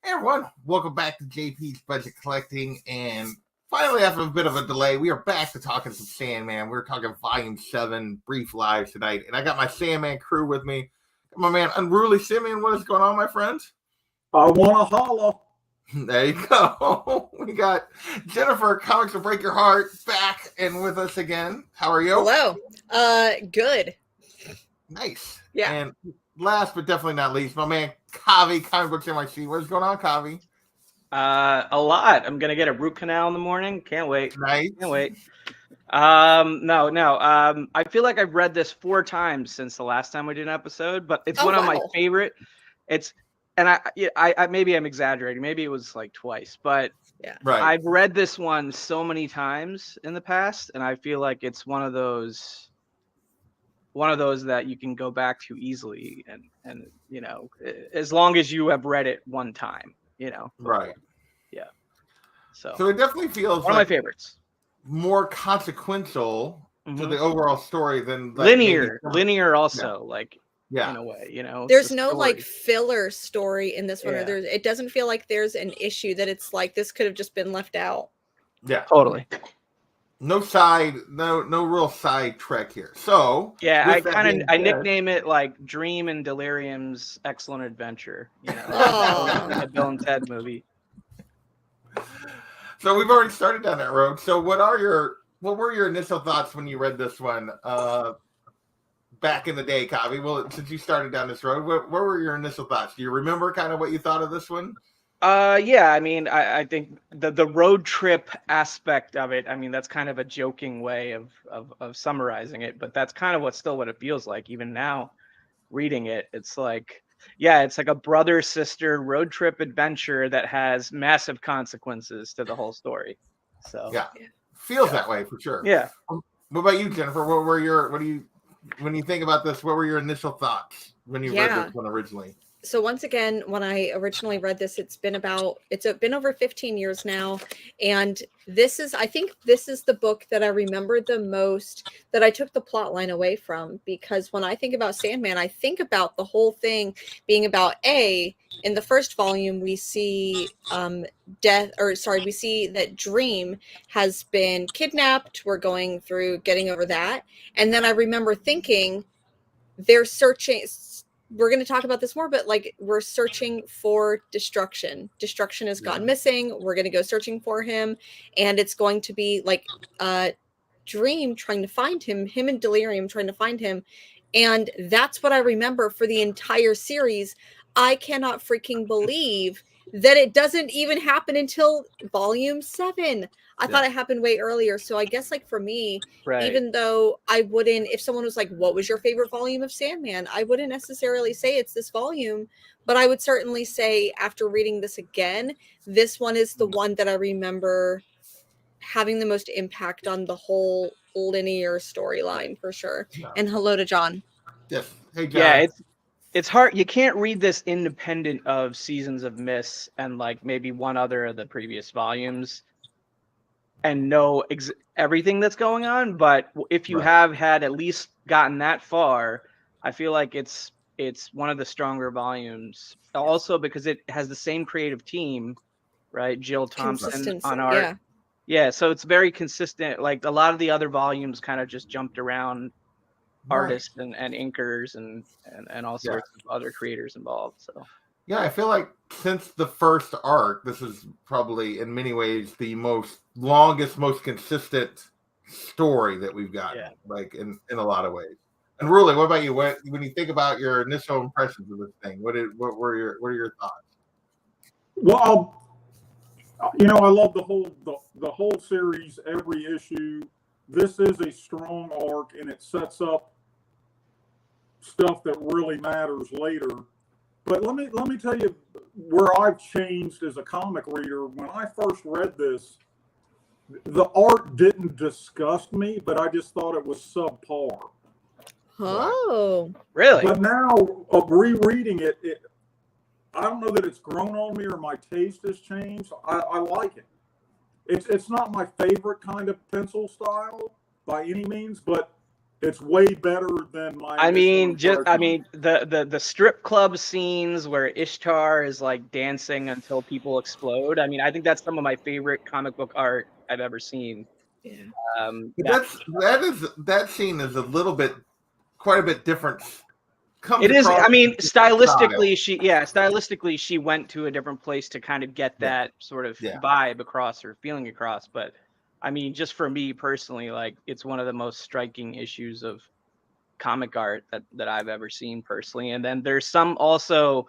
Hey everyone, welcome back to JP's Budget Collecting, and finally after a bit of a delay, we are back to talking some Sandman. We're talking Volume 7, Brief Live tonight, and I got my Sandman crew with me. My man, Unruly Simeon, what is going on, my friends? I want to holla. There you go. We got Jennifer, Comics Will Break Your Heart, back and with us again. How are you? Hello. Good. Nice. Yeah. And last but definitely not least, my man Kavi, Comic Books NYC. What's going on, Kavi? A lot. I'm gonna get a root canal in the morning. Can't wait. Nice. Can't wait. No. I feel like I've read this 4 times since the last time we did an episode, but it's one of my favorite. I maybe I'm exaggerating. Maybe it was like twice, but yeah, right. I've read this one so many times in the past, and I feel like it's one of those that you can go back to easily, and you know, as long as you have read it one time, you know. Right. Yeah. So it definitely feels one of my favorites. More consequential to the overall story than like linear also, in a way, you know. There's no like filler story in this one, or it doesn't feel like there's an issue that it's like this could have just been left out. Yeah, totally. No real side trek here. So yeah, I nickname it like Dream and Delirium's Excellent Adventure. You know, the Bill and Ted movie. So we've already started down that road. So what were your initial thoughts when you read this one back in the day, Kavi? Well, since you started down this road, what were your initial thoughts? Do you remember kind of what you thought of this one? Yeah, I mean, I think the road trip aspect of it, I mean, that's kind of a joking way of summarizing it, but that's kind of what it feels like. Even now, reading it, it's like, yeah, it's like a brother-sister road trip adventure that has massive consequences to the whole story. So yeah, feels that way for sure. Yeah. What about you, Jennifer? When you think about this, what were your initial thoughts when you read this one originally? So once again, when I originally read this, it's been over 15 years now. And I think this is the book that I remember the most, that I took the plot line away from, because when I think about Sandman, I think about the whole thing being about in the first volume, we see we see that Dream has been kidnapped. We're going through getting over that. And then I remember thinking they're searching. We're going to talk about this more, but like, we're searching for Destruction. Destruction has gone missing. We're going to go searching for him. And it's going to be like Dream trying to find him and Delirium trying to find him. And that's what I remember for the entire series. I cannot freaking believe that it doesn't even happen until volume 7. I thought it happened way earlier. So I guess like for me, even though I wouldn't, if someone was like, what was your favorite volume of Sandman? I wouldn't necessarily say it's this volume, but I would certainly say after reading this again, this one is the one that I remember having the most impact on the whole linear storyline for sure. Yeah. And hello to John. Yes. Hey, John. Yeah, it's hard. You can't read this independent of Seasons of Mist and like maybe one other of the previous volumes and know everything that's going on. But if you have had at least gotten that far, I feel like it's one of the stronger volumes. Also because it has the same creative team, right? Jill Thompson on art. Yeah, so it's very consistent. Like a lot of the other volumes kind of just jumped around artists and inkers and all sorts of other creators involved. So yeah, I feel like since the first arc, this is probably in many ways the longest, most consistent story that we've got, like in a lot of ways. And Ruli, what about you? When you think about your initial impressions of this thing, what are your thoughts? Well, I love the whole series, every issue. This is a strong arc, and it sets up stuff that really matters later. But let me tell you where I've changed as a comic reader. When I first read this, the art didn't disgust me, but I just thought it was subpar. Oh, really? But now, rereading it, I don't know that it's grown on me or my taste has changed. I like it. It's not my favorite kind of pencil style by any means, but It's way better than my. I mean, impression. the strip club scenes where Ishtar is like dancing until people explode. I mean, I think that's some of my favorite comic book art I've ever seen. Yeah. That scene is a little bit, quite a bit different. It is. I mean, stylistically, style. she went to a different place to kind of get that sort of vibe across or feeling across. But I mean, just for me personally, like it's one of the most striking issues of comic art that I've ever seen personally. And then there's some also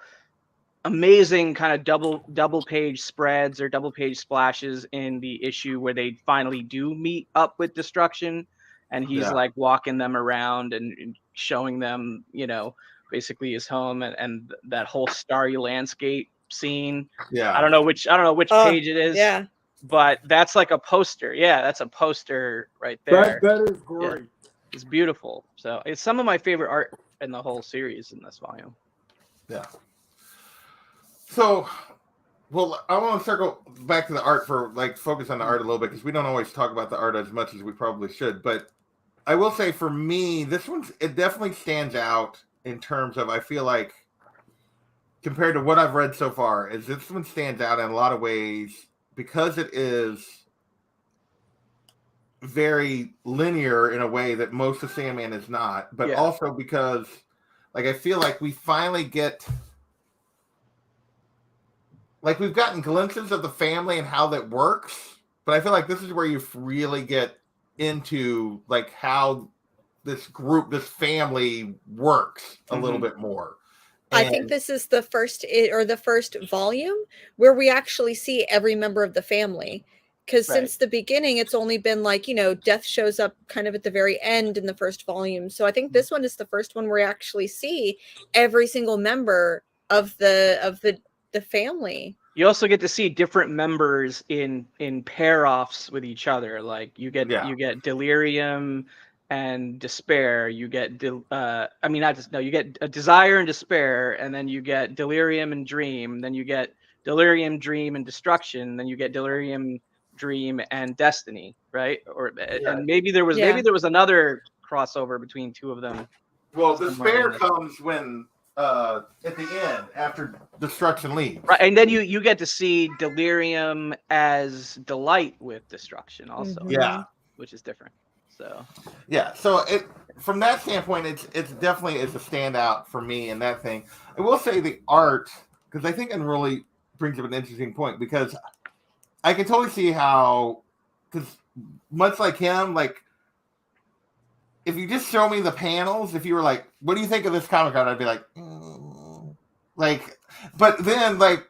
amazing kind of double page spreads or double page splashes in the issue where they finally do meet up with Destruction, and he's like walking them around and showing them, you know, basically his home and that whole starry landscape scene. I don't know which page it is. Yeah. But that's like a poster. Yeah, that's a poster right there. That is great. Yeah. It's beautiful. So it's some of my favorite art in the whole series in this volume. Yeah. So, well, I want to circle back to the art for like focus on the art a little bit because we don't always talk about the art as much as we probably should. But I will say for me, this one, it definitely stands out in terms of, I feel like compared to what I've read so far, is this one stands out in a lot of ways because it is very linear in a way that most of Sandman is not, but also because like I feel like we finally get like we've gotten glimpses of the family and how that works, but I feel like this is where you really get into like how this group, this family works a little bit more. I think this is the first volume where we actually see every member of the family. Because since the beginning, it's only been like, you know, Death shows up kind of at the very end in the first volume. So I think this one is the first one where we actually see every single member of the family. You also get to see different members in pair-offs with each other. Like you get Delirium and Despair. You get you get a Desire and Despair, and then you get Delirium and Dream. Then you get Delirium, Dream, and Destruction. Then you get Delirium, Dream, and Destiny, right? And maybe there was another crossover between two of them. Well, Despair comes when at the end after Destruction leaves, right? And then you get to see Delirium as Delight with Destruction also, which is different. So so it from that standpoint, it's definitely is a standout for me in that thing. I will say the art, because I think it really brings up an interesting point, because I can totally see how, because much like him, like if you just show me the panels, if you were like, what do you think of this comic art? I'd be like, like, but then like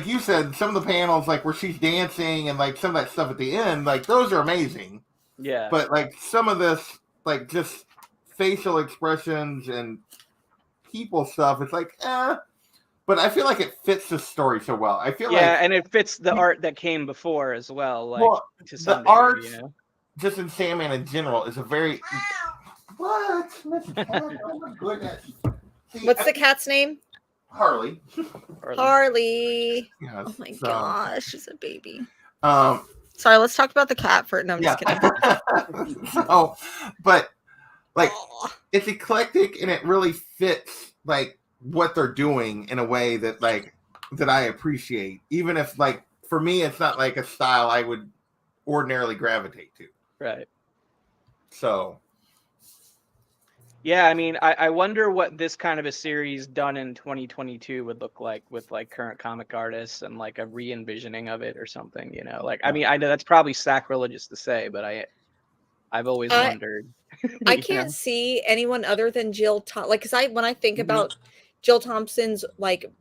you said, some of the panels, like where she's dancing and like some of that stuff at the end, like those are amazing. Yeah. But like some of this, like just facial expressions and people stuff, it's like, but I feel like it fits the story so well. I feel and it fits the art that came before as well. Like to some the art, degree, you know? just in Sandman in general, is a very what? Oh my goodness! See, what's the cat's name? Harley. Harley. Yes, oh my gosh, she's a baby. Sorry, let's talk about the cat for. No, I'm just kidding. So, but like it's eclectic and it really fits like what they're doing in a way that like that I appreciate, even if like for me it's not like a style I would ordinarily gravitate to. Right. So yeah, I mean, I wonder what this kind of a series done in 2022 would look like with like current comic artists and like a re-envisioning of it or something, you know. Like I mean, I know that's probably sacrilegious to say, but I've always wondered. I can't see anyone other than Jill like because when I think about Jill Thompson's like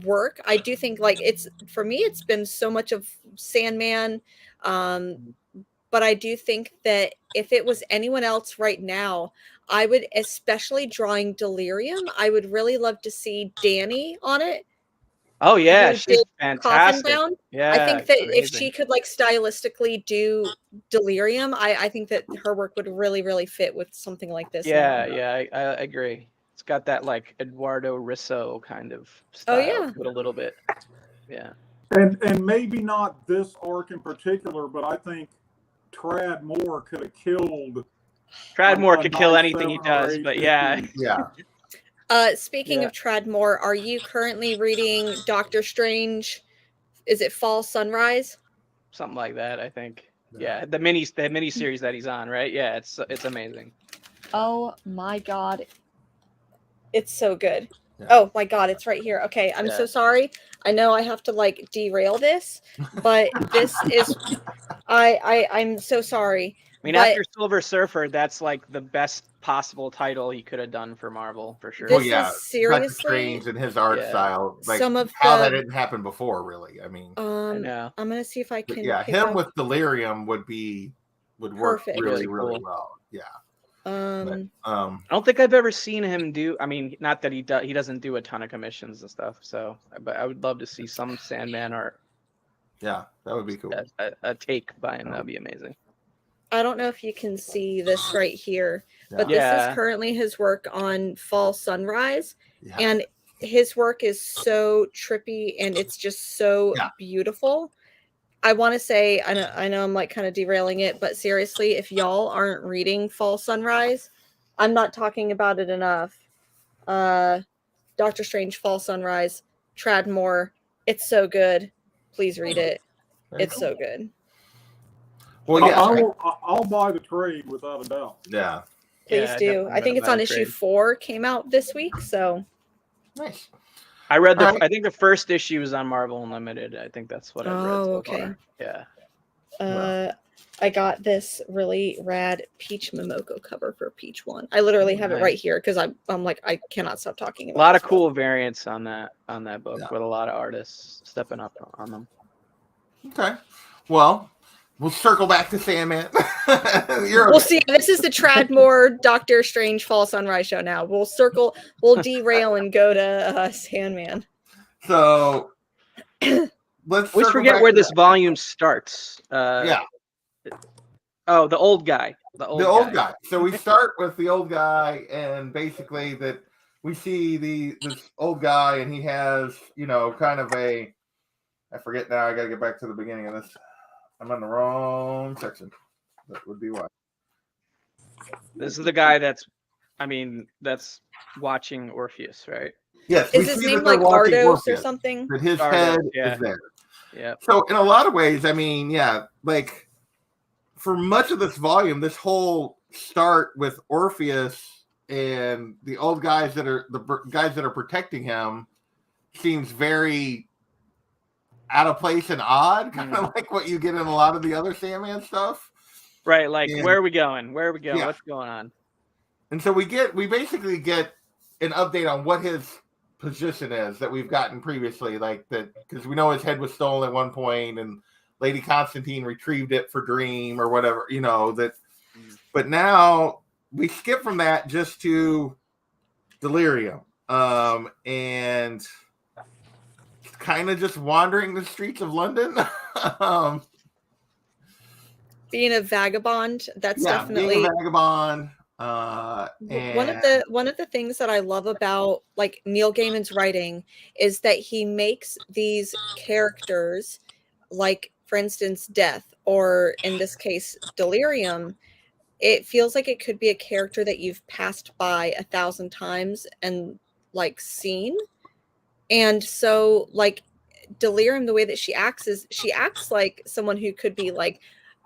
work, I do think like it's for me it's been so much of Sandman, but I do think that if it was anyone else right now, I would, especially drawing Delirium, I would really love to see Danny on it. Oh yeah, she's fantastic. Yeah, I think that if she could like stylistically do Delirium, I think that her work would really, really fit with something like this. Yeah, I agree. It's got that like Eduardo Risso kind of style to it a little bit. Yeah. And maybe not this arc in particular, but I think Trad Moore could have killed Tradmore could kill nice anything he 7 or does, 8 but yeah. issues. Yeah. Speaking of Tradmore, are you currently reading Doctor Strange? Is it Fall Sunrise? Something like that, I think. Yeah, the mini series that he's on, right? Yeah, it's amazing. Oh my god. It's so good. Yeah. Oh my god, it's right here. Okay, I'm so sorry. I know I have to like derail this, but this is I'm so sorry. I mean, but after Silver Surfer, that's like the best possible title he could have done for Marvel, for sure. This Well, yeah, is seriously Doctor Strange and his art style, like some of how that didn't happen before, really. I mean, I know. I'm gonna see if I can. Yeah, pick him up... with Delirium would work Perfect. really, Cool. really well. Yeah. But, I don't think I've ever seen him do. I mean, not that he doesn't do a ton of commissions and stuff. So, but I would love to see some Sandman art. Yeah, that would be cool. A take by him, that'd be amazing. I don't know if you can see this right here, but Yeah. this is currently his work on Fall Sunrise, Yeah. and his work is so trippy and it's just so beautiful. I want to say, I know I'm like kind of derailing it, but seriously, if y'all aren't reading Fall Sunrise, I'm not talking about it enough. Doctor Strange Fall Sunrise, Tradmore, it's so good. Please read it. It's so good. Well, yeah, I'll buy the trade without a doubt. Yeah. Please do. I think it's on issue 4, came out this week, so. Nice. I read I think the first issue was on Marvel Unlimited. I think that's what I read. Oh, so okay. Far. Yeah. I got this really rad Peach Momoko cover for Peach 1. I literally have it right here because I'm like, I cannot stop talking about it. A lot of cool variants on that book with a lot of artists stepping up on them. Okay. Well, we'll circle back to Sandman. We'll see. This is the Tradmore Doctor Strange Fall Sunrise show now. We'll derail and go to Sandman. So let's always forget where this volume starts. Oh, the old guy. The old guy. So we start with the old guy, and basically that we see this old guy, and he has, kind of I forget now. I got to get back to the beginning of this. I'm on the wrong section. That would be why. This is the guy that's watching Orpheus, right? Yes. Is his name like Ardos or something? That his head is there. Yeah. So in a lot of ways, like for much of this volume, this whole start with Orpheus and the old guys that are protecting him seems very out of place and odd, kind of like what you get in a lot of the other Sandman stuff. Right, like where are we going? Yeah. What's going on? And so we basically get an update on what his position is that we've gotten previously, like that, because we know his head was stolen at one point and Lady Constantine retrieved it for Dream or whatever, that. But now we skip from that just to Delirium, and kind of just wandering the streets of London. Being a vagabond, that's definitely being a vagabond. One of the things that I love about like Neil Gaiman's writing is that he makes these characters, like for instance Death, or in this case Delirium, it feels like it could be a character that you've passed by 1,000 times and like seen. And so like Delirium, the way that she acts like someone who could be like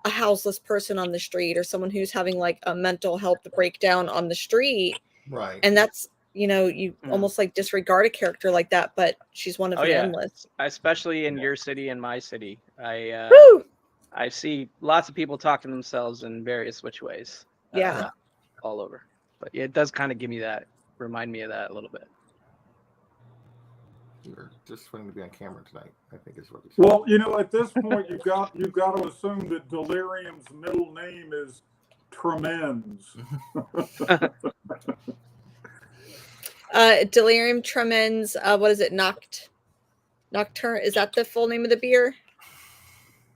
a houseless person on the street, or someone who's having like a mental health breakdown on the street. Right. And that's, you almost like disregard a character like that, but she's one of the endless. Especially in your city and my city. I see lots of people talking to themselves in various which ways. All over. But it does kind of remind me of that a little bit. You're just wanting to be on camera tonight, I think is what he said. Well, at this point you've got to assume that Delirium's middle name is Tremens. Delirium Tremens, what is it? Nocturne, is that the full name of the beer?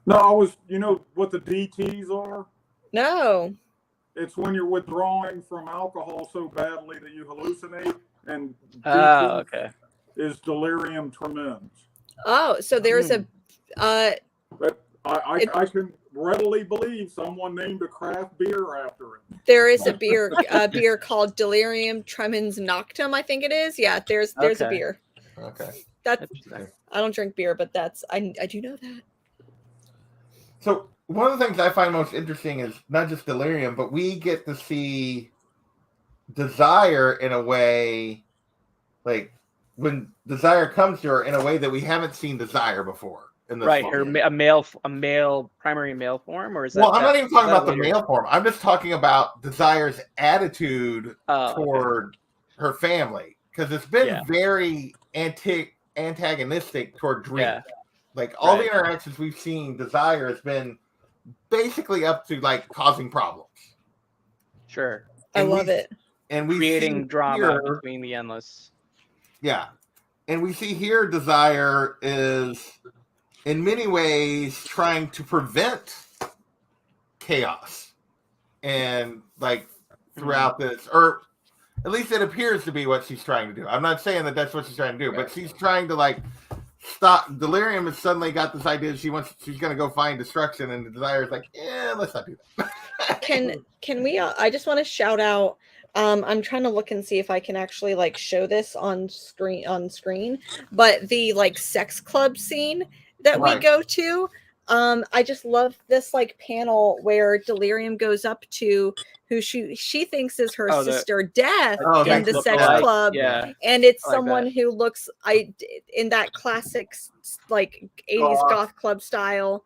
No, what the DTs are? No. It's when you're withdrawing from alcohol so badly that you hallucinate, and okay. Is Delirium Tremens. Oh, so there's I can readily believe someone named a craft beer after it. There is a beer called Delirium Tremens Noctum, I think it is. Yeah, there's a beer. Okay. I don't drink beer, but I do know that. So one of the things I find most interesting is not just Delirium, but we get to see Desire in a way, like when Desire comes to her in a way that we haven't seen Desire before. In this right, volume. her a male primary male form, or is that? Well, I'm not even talking about later? the male form. I'm just talking about Desire's attitude toward her family, because it's been very antagonistic toward Dream. Yeah. Like all the interactions we've seen, Desire has been basically up to like causing problems. Sure, I love it, and we creating drama between the endless. Yeah, and we see here Desire is in many ways trying to prevent chaos, and like throughout this, or at least it appears to be what she's trying to do. I'm not saying that that's what she's trying to do, but she's trying to like stop. Delirium has suddenly got this idea she's going to go find destruction, and the Desire is like, let's not do that. Can we? I just want to shout out. I'm trying to look and see if I can actually like show this on screen, but the like sex club scene that we go to. I just love this like panel where Delirium goes up to who she thinks is her sister Death in the sex club, and it's someone who looks in that classic like 80s goth club style.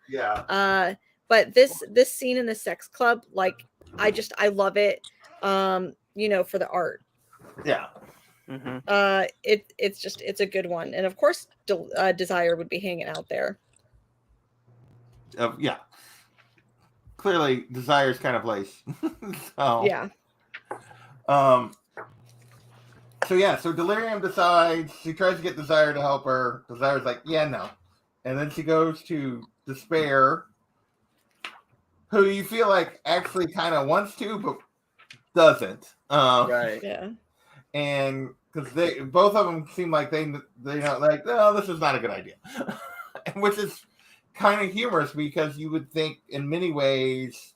But this scene in the sex club, like I love it. For the art. Yeah. Mm-hmm. It's a good one, and of course Desire would be hanging out there. Yeah, clearly Desire's kind of place. So so Delirium decides, she tries to get Desire to help her. Desire's like, no, and then she goes to Despair, who you feel like actually kind of wants to but doesn't. And because both of them seem like they know, like, no, this is not a good idea. Which is kind of humorous, because you would think in many ways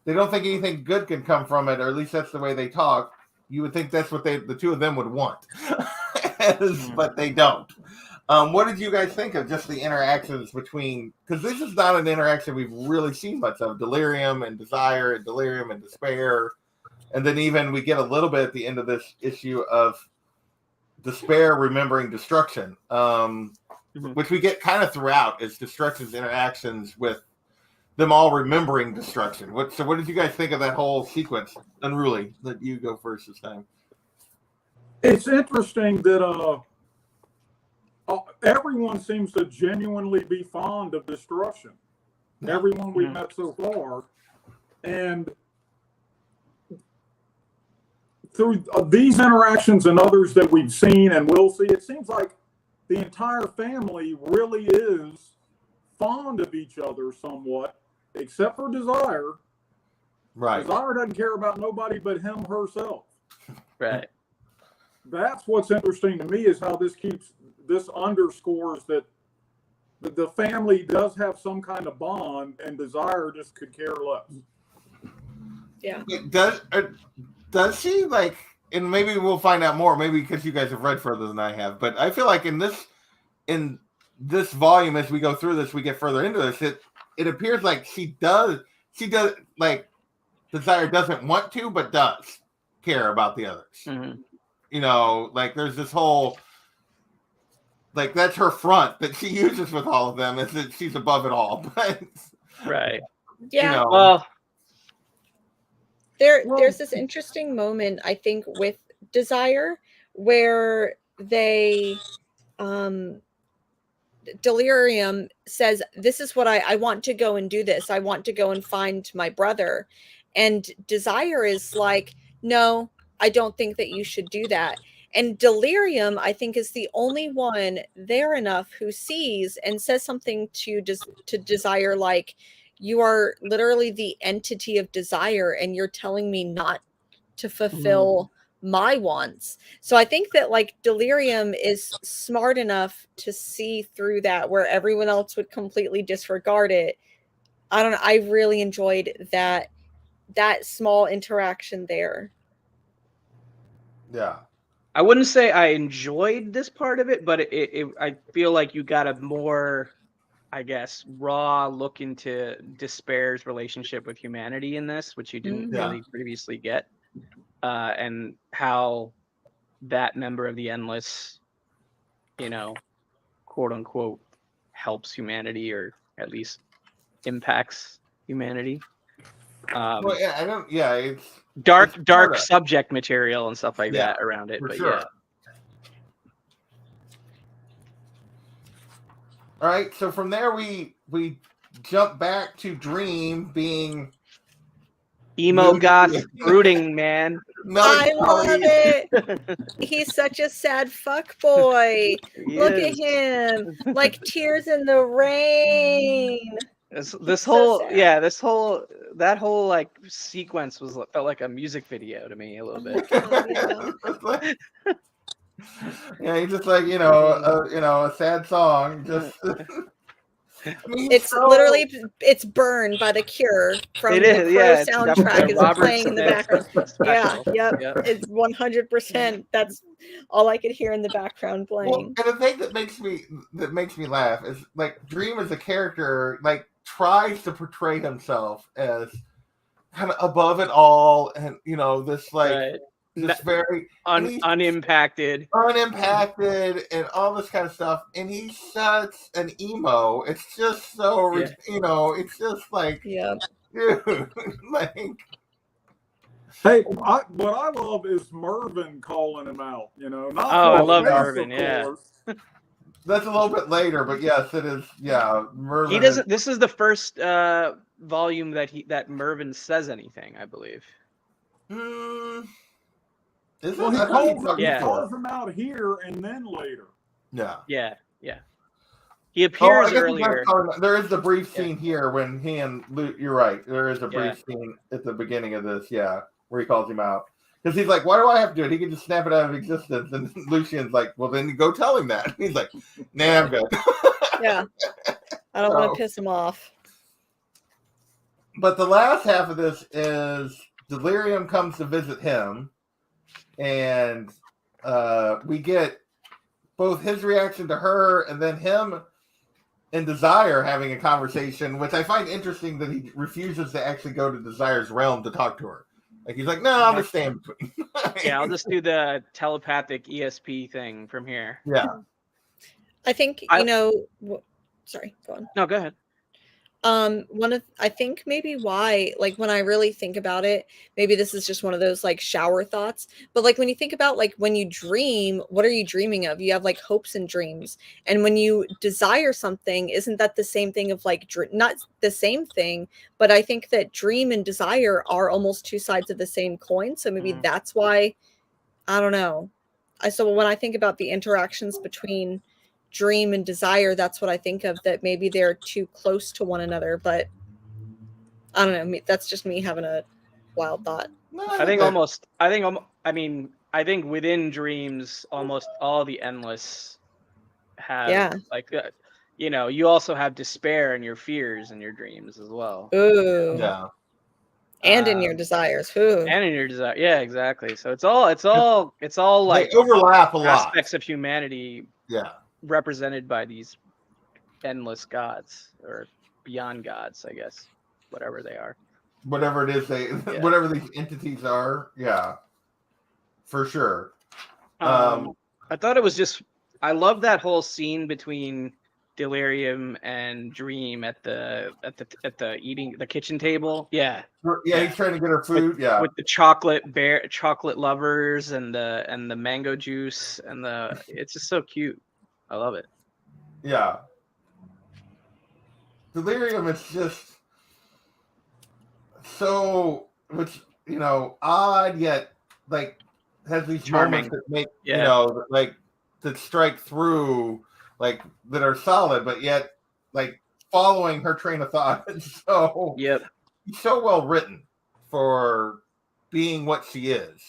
they don't think anything good can come from it, or at least that's the way they talk. You would think that's what the two of them would want. But they don't. What did you guys think of just the interactions between, because this is not an interaction we've really seen much of, Delirium and Desire and Delirium and Despair, and then even we get a little bit at the end of this issue of Despair remembering Destruction, which we get kind of throughout, is Destruction's interactions with them all remembering Destruction. What did you guys think of that whole sequence? Unruly, let you go first this time. It's interesting that everyone seems to genuinely be fond of Destruction. Everyone we've met so far, and through these interactions and others that we've seen and will see, it seems like the entire family really is fond of each other somewhat, except for Desire. Right. Desire doesn't care about nobody but him herself. Right. That's what's interesting to me, is how this underscores that the family does have some kind of bond, and Desire just could care less. Yeah. Does she, like, and maybe we'll find out more, maybe because you guys have read further than I have, but I feel like in this volume, as we go through this, we get further into this, it appears like she does, like, Desire doesn't want to, but does care about the others. Mm-hmm. Like there's this whole, like, that's her front that she uses with all of them, is that she's above it all. But right. Yeah. Well, there's this interesting moment, I think, with Desire, where they Delirium says, this is what I want to go and do this. I want to go and find my brother. And Desire is like, no, I don't think that you should do that. And Delirium, I think, is the only one there enough who sees and says something to Desire, like, you are literally the entity of desire, and you're telling me not to fulfill my wants. So I think that like Delirium is smart enough to see through that where everyone else would completely disregard it. I don't know. I really enjoyed that small interaction there. Yeah. I wouldn't say I enjoyed this part of it, but I feel like you got a more, I guess, raw look into Despair's relationship with humanity in this, which you didn't really previously get, and how that member of the Endless, quote unquote, helps humanity, or at least impacts humanity. Well, yeah, I don't. Yeah, it's dark subject material and stuff like that around it, but sure. All right, so from there we jump back to Dream being emo goth brooding man. I love it. He's such a sad fuck boy. Look at him, like tears in the rain. That whole like sequence felt like a music video to me a little bit. Yeah, he's just like a sad song. Just it's literally Burn by The Cure from the Crow soundtrack is playing in the background. Yep. It's 100%. That's all I could hear in the background playing. Well, and the thing that makes me laugh is like Dream as a character like tries to portray himself as kind of above it all, and this like. Just very unimpacted, and all this kind of stuff. And he's such an emo. It's just so, it's just like, dude, like. Hey, what I love is Mervyn calling him out. I love Mervyn. Yeah, that's a little bit later, but yes, it is. Yeah, Mervyn. He doesn't. This is the first volume that Mervyn says anything, I believe. He calls him out here and then later. Yeah. He appears earlier. There is the brief scene here when he and Luke. You're right. There is a brief scene at the beginning of this. Yeah, where he calls him out because he's like, "Why do I have to do it? He can just snap it out of existence." And Lucian's like, "Well, then go tell him that." He's like, "Nah, I'm good." Yeah, I don't want to piss him off. But the last half of this is Delirium comes to visit him. And we get both his reaction to her and then him and Desire having a conversation, which I find interesting that he refuses to actually go to Desire's realm to talk to her. Like he's like, no, I'll just stay in between. Yeah, I'll just do the telepathic ESP thing from here. Yeah. I think, sorry, go on. No, go ahead. I think maybe why, like when I really think about it, maybe this is just one of those like shower thoughts, but like when you think about like when you dream, what are you dreaming of? You have like hopes and dreams. And when you desire something, isn't that the same thing of like, not the same thing, but I think that dream and desire are almost two sides of the same coin. So maybe that's why, I don't know. So when I think about the interactions between dream and desire, that's what I think of, that maybe they're too close to one another, but I don't know, that's just me having a wild thought. I think within dreams almost all the Endless have you also have despair and your fears in your dreams as well. Ooh. Yeah. And in your desires. Ooh. And in your desire. Yeah, exactly. So it's all like they overlap a lot. Aspects of humanity. Yeah. Represented by these endless gods or beyond gods, I guess, whatever they are, whatever it is whatever these entities are. Yeah, for sure. I thought it was I love that whole scene between Delirium and Dream at the eating the kitchen table. Yeah, he's trying to get her food. With the chocolate lovers and the mango juice and it's just so cute. I love it. Yeah. Delirium is just so, odd yet, like, has these charming moments that make, that strike through, like, that are solid, but yet, like, following her train of thought. So, so well written for being what she is.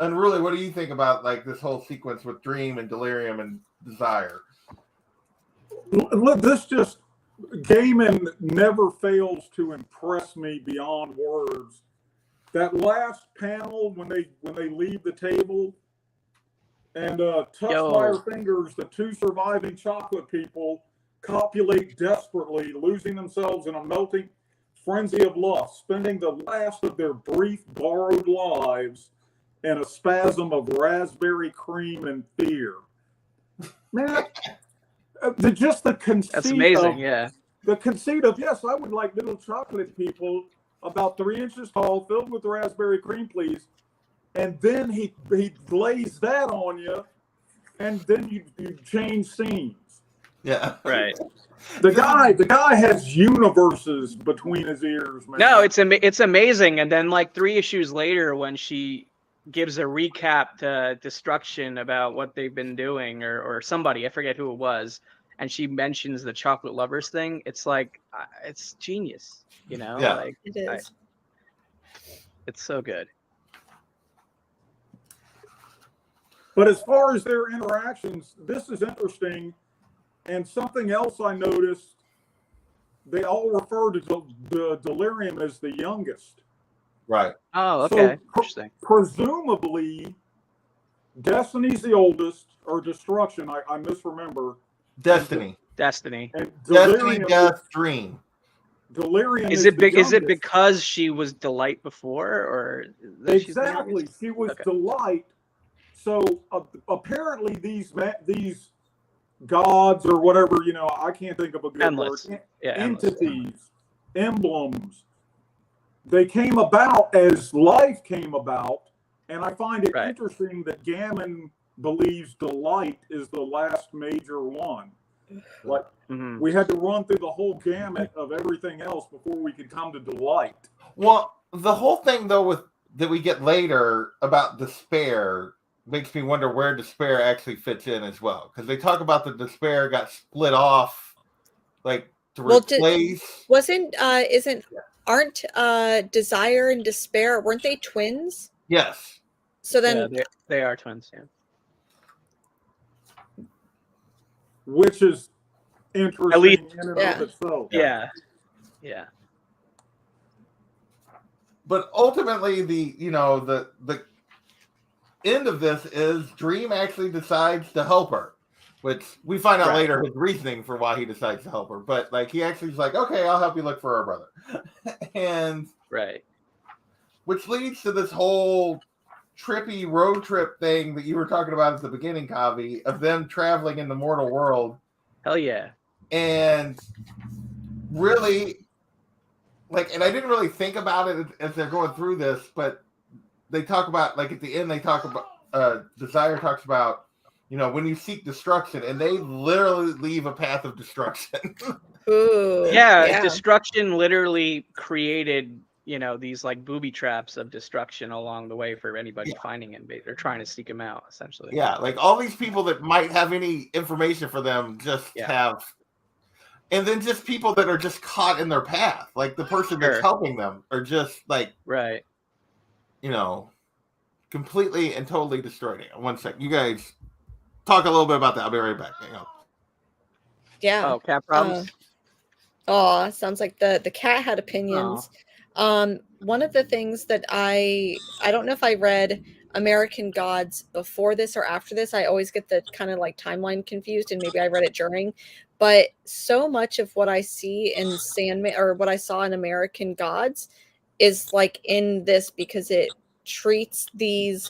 Unruly, what do you think about like this whole sequence with Dream and Delirium and Desire? This just Gaiman never fails to impress me beyond words. That last panel when they leave the table and touched by her fingers, the two surviving chocolate people copulate desperately, losing themselves in a melting frenzy of lust, spending the last of their brief borrowed lives in a spasm of raspberry cream and fear. Man, just the conceit. That's amazing. The conceit of, yes, I would like little chocolate people about 3 inches tall, filled with raspberry cream, please. And then he lays that on you, and then you change scenes. Yeah, right. The guy has universes between his ears, man. No, it's amazing. And then like 3 issues later, when she gives a recap to Destruction about what they've been doing, or somebody, I forget who it was, and she mentions the chocolate lovers thing. It's like, it's genius, you know? Yeah, like it is. It's so good. But as far as their interactions, this is interesting. And something else I noticed, they all refer to the Delirium as the youngest. right. Oh, okay. So, Interesting. Presumably, Destiny's the oldest, or Destruction, I misremember. Destiny. And Destiny, Death, Dream. Delirium is it big? the Is it youngest. because she was Delight before, or Exactly? She was okay. Delight. So apparently these gods or whatever, I can't think of a good Endless. word. Yeah, entities, emblems. They came about as life came about, and I find it interesting that Gammon believes Delight is the last major one. Like we had to run through the whole gamut of everything else before we could come to Delight. Well, the whole thing though that we get later about Despair makes me wonder where Despair actually fits in as well, because they talk about the Despair got split off, like to replace. Aren't Desire and Despair, weren't they twins? Yes. So then they are twins. Yeah. Which is interesting at least, in and of itself. Yeah. But ultimately, the end of this is Dream actually decides to help her, which we find out later his reasoning for why he decides to help her. But like he actually is like, okay, I'll help you look for our brother, and which leads to this whole trippy road trip thing that you were talking about at the beginning, Kavi, of them traveling in the mortal world. Hell yeah. And really, like, and I didn't really think about it as they're going through this, but they talk about, like, at the end, they talk about, Desire talks about, when you seek destruction, and they literally leave a path of destruction. Ooh, yeah, Destruction literally created, these like booby traps of destruction along the way for anybody finding him. They're trying to seek him out, essentially. Yeah, like all these people that might have any information for them just have, and then just people that are just caught in their path, like the person that's helping them are just like, completely and totally destroyed it. One sec, you guys talk a little bit about that. I'll be right back. Hang on. Yeah. Oh, cat problems. Sounds like the cat had opinions. One of the things that I don't know if I read American Gods before this or after this. I always get the kind of like timeline confused, and maybe I read it during. But so much of what I see in Sandman, or what I saw in American Gods, is like in this, because it treats these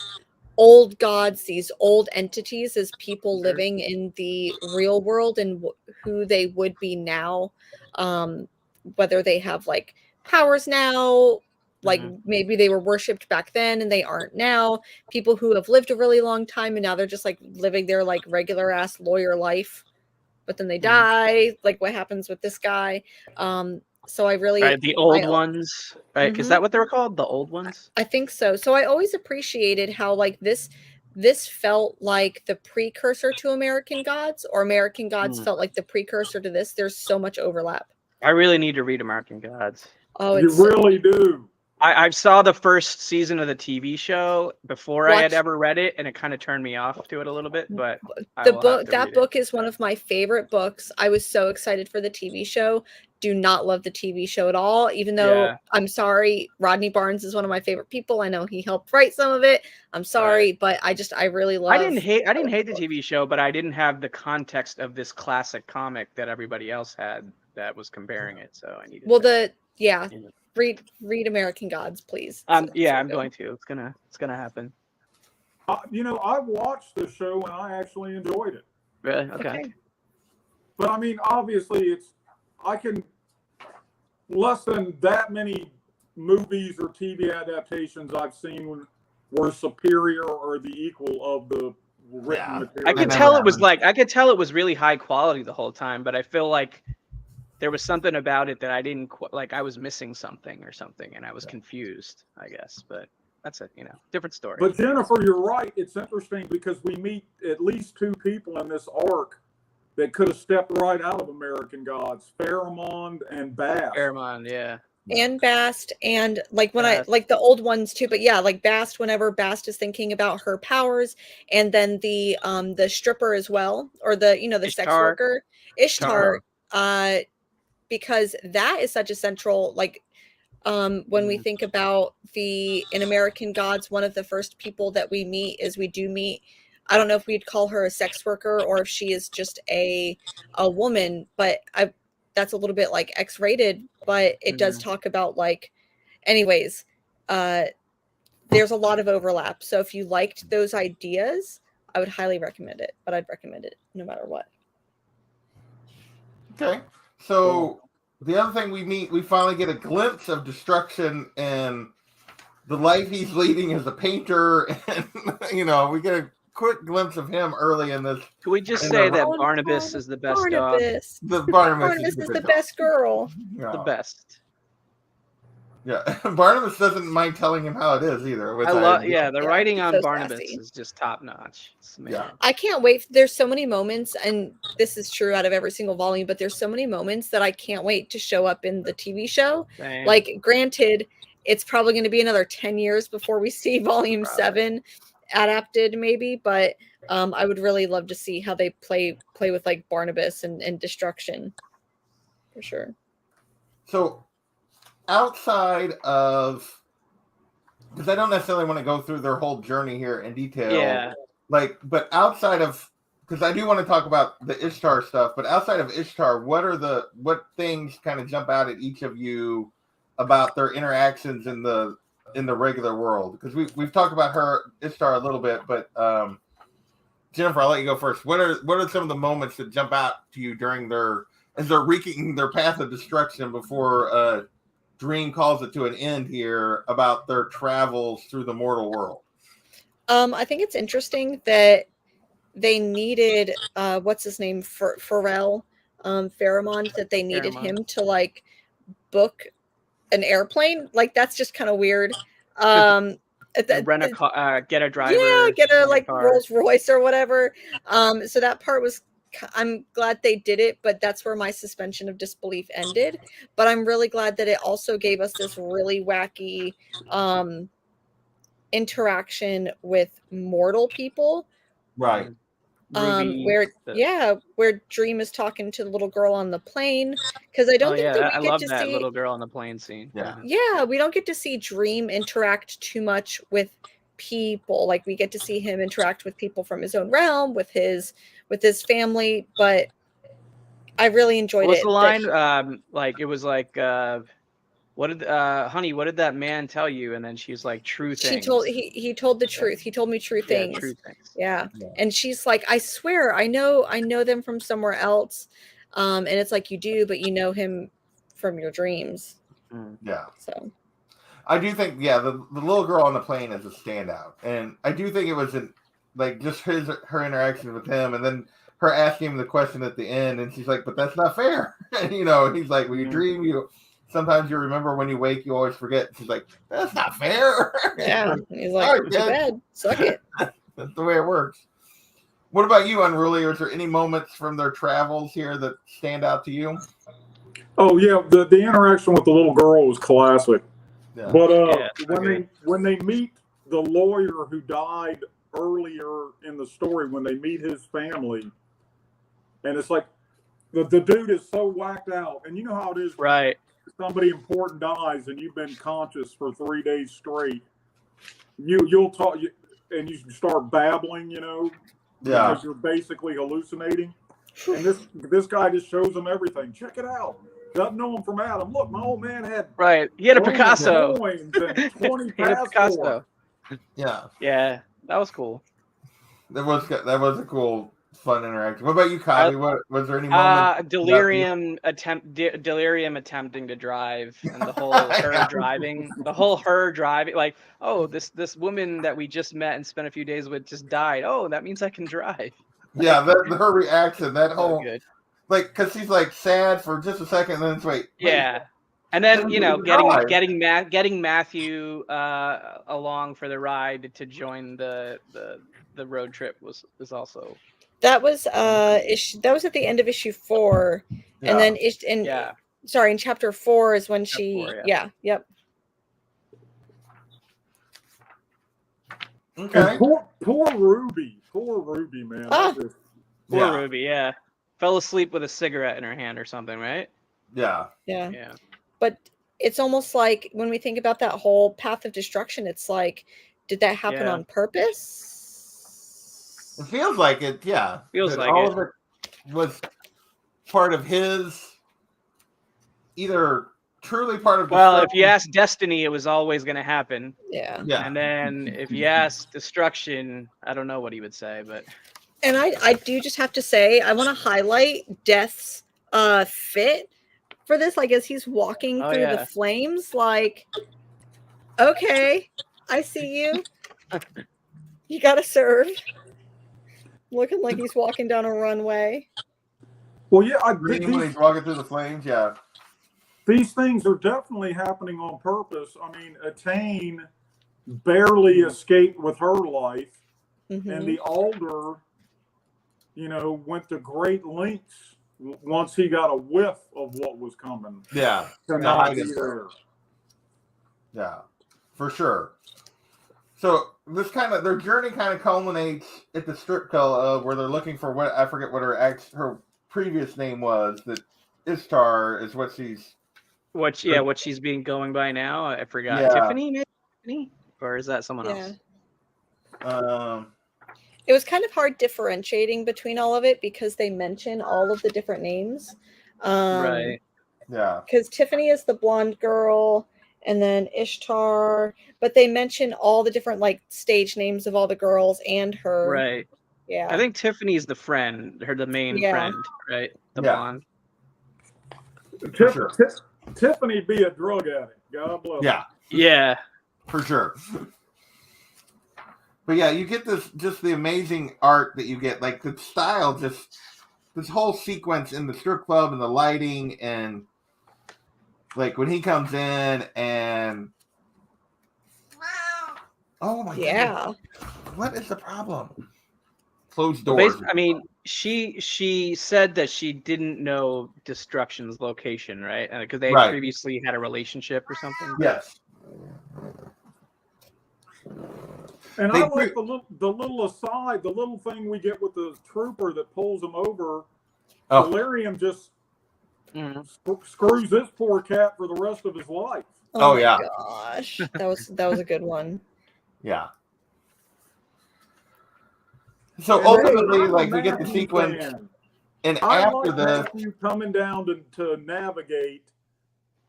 old gods, these old entities, as people living in the real world and who they would be now, whether they have like powers now, like maybe they were worshipped back then and they aren't now, people who have lived a really long time and now they're just like living their like regular ass lawyer life, but then they die, like what happens with this guy. So I really the old ones, right? Is that what they were called, the old ones? I think so. So I always appreciated how like this felt like the precursor to American Gods, or American Gods felt like the precursor to this. There's so much overlap. I really need to read American Gods. Oh, you really do. I saw the first season of the TV show before I had ever read it, and it kind of turned me off to it a little bit. But that book is one of my favorite books. I was so excited for the TV show. Do not love the TV show at all, even though I'm sorry, Rodney Barnes is one of my favorite people. I know he helped write some of it. I'm sorry, but I really love. I didn't hate the TV show, but I didn't have the context of this classic comic that everybody else had that was comparing it. So I needed. Read American Gods, please. I'm going to. It's gonna happen. I watched the show and I actually enjoyed it. Really? Okay. But I mean, obviously, I can less than that many movies or TV adaptations I've seen were superior or the equal of the written material. I could tell it was really high quality the whole time, but I feel like there was something about it that I didn't like. I was missing something or something, and I was confused, I guess. But that's a different story. But Jennifer, you're right. It's interesting because we meet at least two people in this arc that could have stepped right out of American Gods: Pharamond and Bast. Pharamond, yeah. And Bast, and like when I like the old ones too, but yeah, like Bast, whenever Bast is thinking about her powers, and then the stripper as well, or the the sex worker Ishtar, because that is such a central, like when we think about in American Gods, one of the first people that we meet I don't know if we'd call her a sex worker or if she is just a woman, but that's a little bit like X-rated, but it does talk about anyways, there's a lot of overlap. So if you liked those ideas, I would highly recommend it, but I'd recommend it no matter what. Okay. So the other thing we finally get a glimpse of Destruction and the life he's leading as a painter, and we get a quick glimpse of him early in this. Can we just say that Barnabas is the best dog? Barnabas is the best girl. Yeah. The best. Yeah, Barnabas doesn't mind telling him how it is either. The writing on Barnabas is just top notch. Yeah, I can't wait. There's so many moments, and this is true out of every single volume, but there's so many moments that I can't wait to show up in the TV show. Same. Like, granted, it's probably going to be another 10 years before we see volume 7 adapted, maybe, but I would really love to see how they play with like Barnabas and Destruction, for sure. So outside of, because I don't necessarily want to go through their whole journey here in detail, but outside of, because I do want to talk about the Ishtar stuff, but outside of Ishtar, what things kind of jump out at each of you about their interactions in the regular world? Because we've talked about Ishtar a little bit, but Jennifer, I'll let you go first. What are some of the moments that jump out to you as they're wreaking their path of destruction before Dream calls it to an end here, about their travels through the mortal world? I think it's interesting that they needed what's his name, Pharamond, that they needed him to book an airplane. That's just kind of weird. Rent a car, get a driver. Yeah, get a Rolls Royce or whatever. So that part was, I'm glad they did it, but that's where my suspension of disbelief ended. But I'm really glad that it also gave us this really wacky interaction with mortal people. Right. Where Dream is talking to the little girl on the plane, because I don't think that we get to see little girl on the plane scene. Yeah, we don't get to see Dream interact too much with people. Like, we get to see him interact with people from his own realm, with his family, but I really enjoyed it. What was the line? It was like, what did honey, what did that man tell you? And then she's like, true things. He told the truth. He told me true things. True things. Yeah. And she's like, I swear, I know them from somewhere else. And it's like, you do, but you know him from your dreams. Yeah. So I do think, the little girl on the plane is a standout. And I do think it was just her interaction with him, and then her asking him the question at the end, and she's like, but that's not fair. And he's like, when you dream, sometimes you remember, when you wake, you always forget. She's like, that's not fair. Yeah. He's like, too bad. Suck it. That's the way it works. What about you, Unruly? Is there any moments from their travels here that stand out to you? Oh, yeah. The interaction with the little girl was classic. Yeah. But okay. when they meet the lawyer who died earlier in the story, when they meet his family, and it's like the dude is so whacked out, and you know how it is. Right. Somebody important dies, and you've been conscious for 3 days straight. You'll talk, and you start babbling, because you're basically hallucinating. And this guy just shows them everything. Check it out. Doesn't know him from Adam. Look, my old man had He had a Roman Picasso. coins and 20 He had a Picasso. passports. Yeah, that was cool. That was a cool, fun interaction. What about you, Kylie? What was there any moment? Delirium attempting to drive, and the whole her driving, like, oh, this woman that we just met and spent a few days with just died. Oh, that means I can drive. Yeah, her reaction, that whole good. like, because she's like sad for just a second, and then it's wait. And then getting Matthew along for the ride to join the road trip was also. That was that was at the end of issue 4, and then in chapter 4 is when yep. Okay. Poor Ruby, man. Poor Ruby, fell asleep with a cigarette in her hand or something, right? Yeah. But it's almost like when we think about that whole path of destruction, it's like, did that happen on purpose? It feels like it, Feels like all of it was part of his, either truly part of. Well, if you ask Destiny, it was always going to happen. Yeah. And then if you ask Destruction, I don't know what he would say, but. And I do just have to say, I want to highlight Death's fit for this. Like, as he's walking through the flames, like, okay, I see you. You got to serve. Looking like he's walking down a runway. Well, yeah, when he's walking through the flames, these things are definitely happening on purpose. I mean, Attain barely escaped with her life, and the Alder, went to great lengths once he got a whiff of what was coming. Yeah, to not be there. Yeah, for sure. So their journey kind of culminates at the strip club where they're looking for what, I forget what her previous name was. That Ishtar is what she's. What she's being going by now? I forgot. Yeah. Tiffany, or is that someone else? It was kind of hard differentiating between all of it because they mention all of the different names. Right. Yeah. Because Tiffany is the blonde girl, and then Ishtar, but they mention all the different stage names of all the girls and her. Right. Yeah. I think Tiffany's the friend, the main friend, right? The blonde. Tiffany be a drug addict. God bless. Yeah. Yeah. For sure. But you get just the amazing art that you get, like the style, just this whole sequence in the strip club and the lighting, and like when he comes in and oh my God, what is the problem? Closed doors. I mean, she said that she didn't know Destruction's location, right? Because they previously had a relationship or something. Yes. And I like the little aside, the little thing we get with the trooper that pulls him over. Delirium just screws this poor cat for the rest of his life. Oh yeah, gosh, that was a good one. Yeah. So ultimately, we get the sequence, and after Matthew coming down to navigate,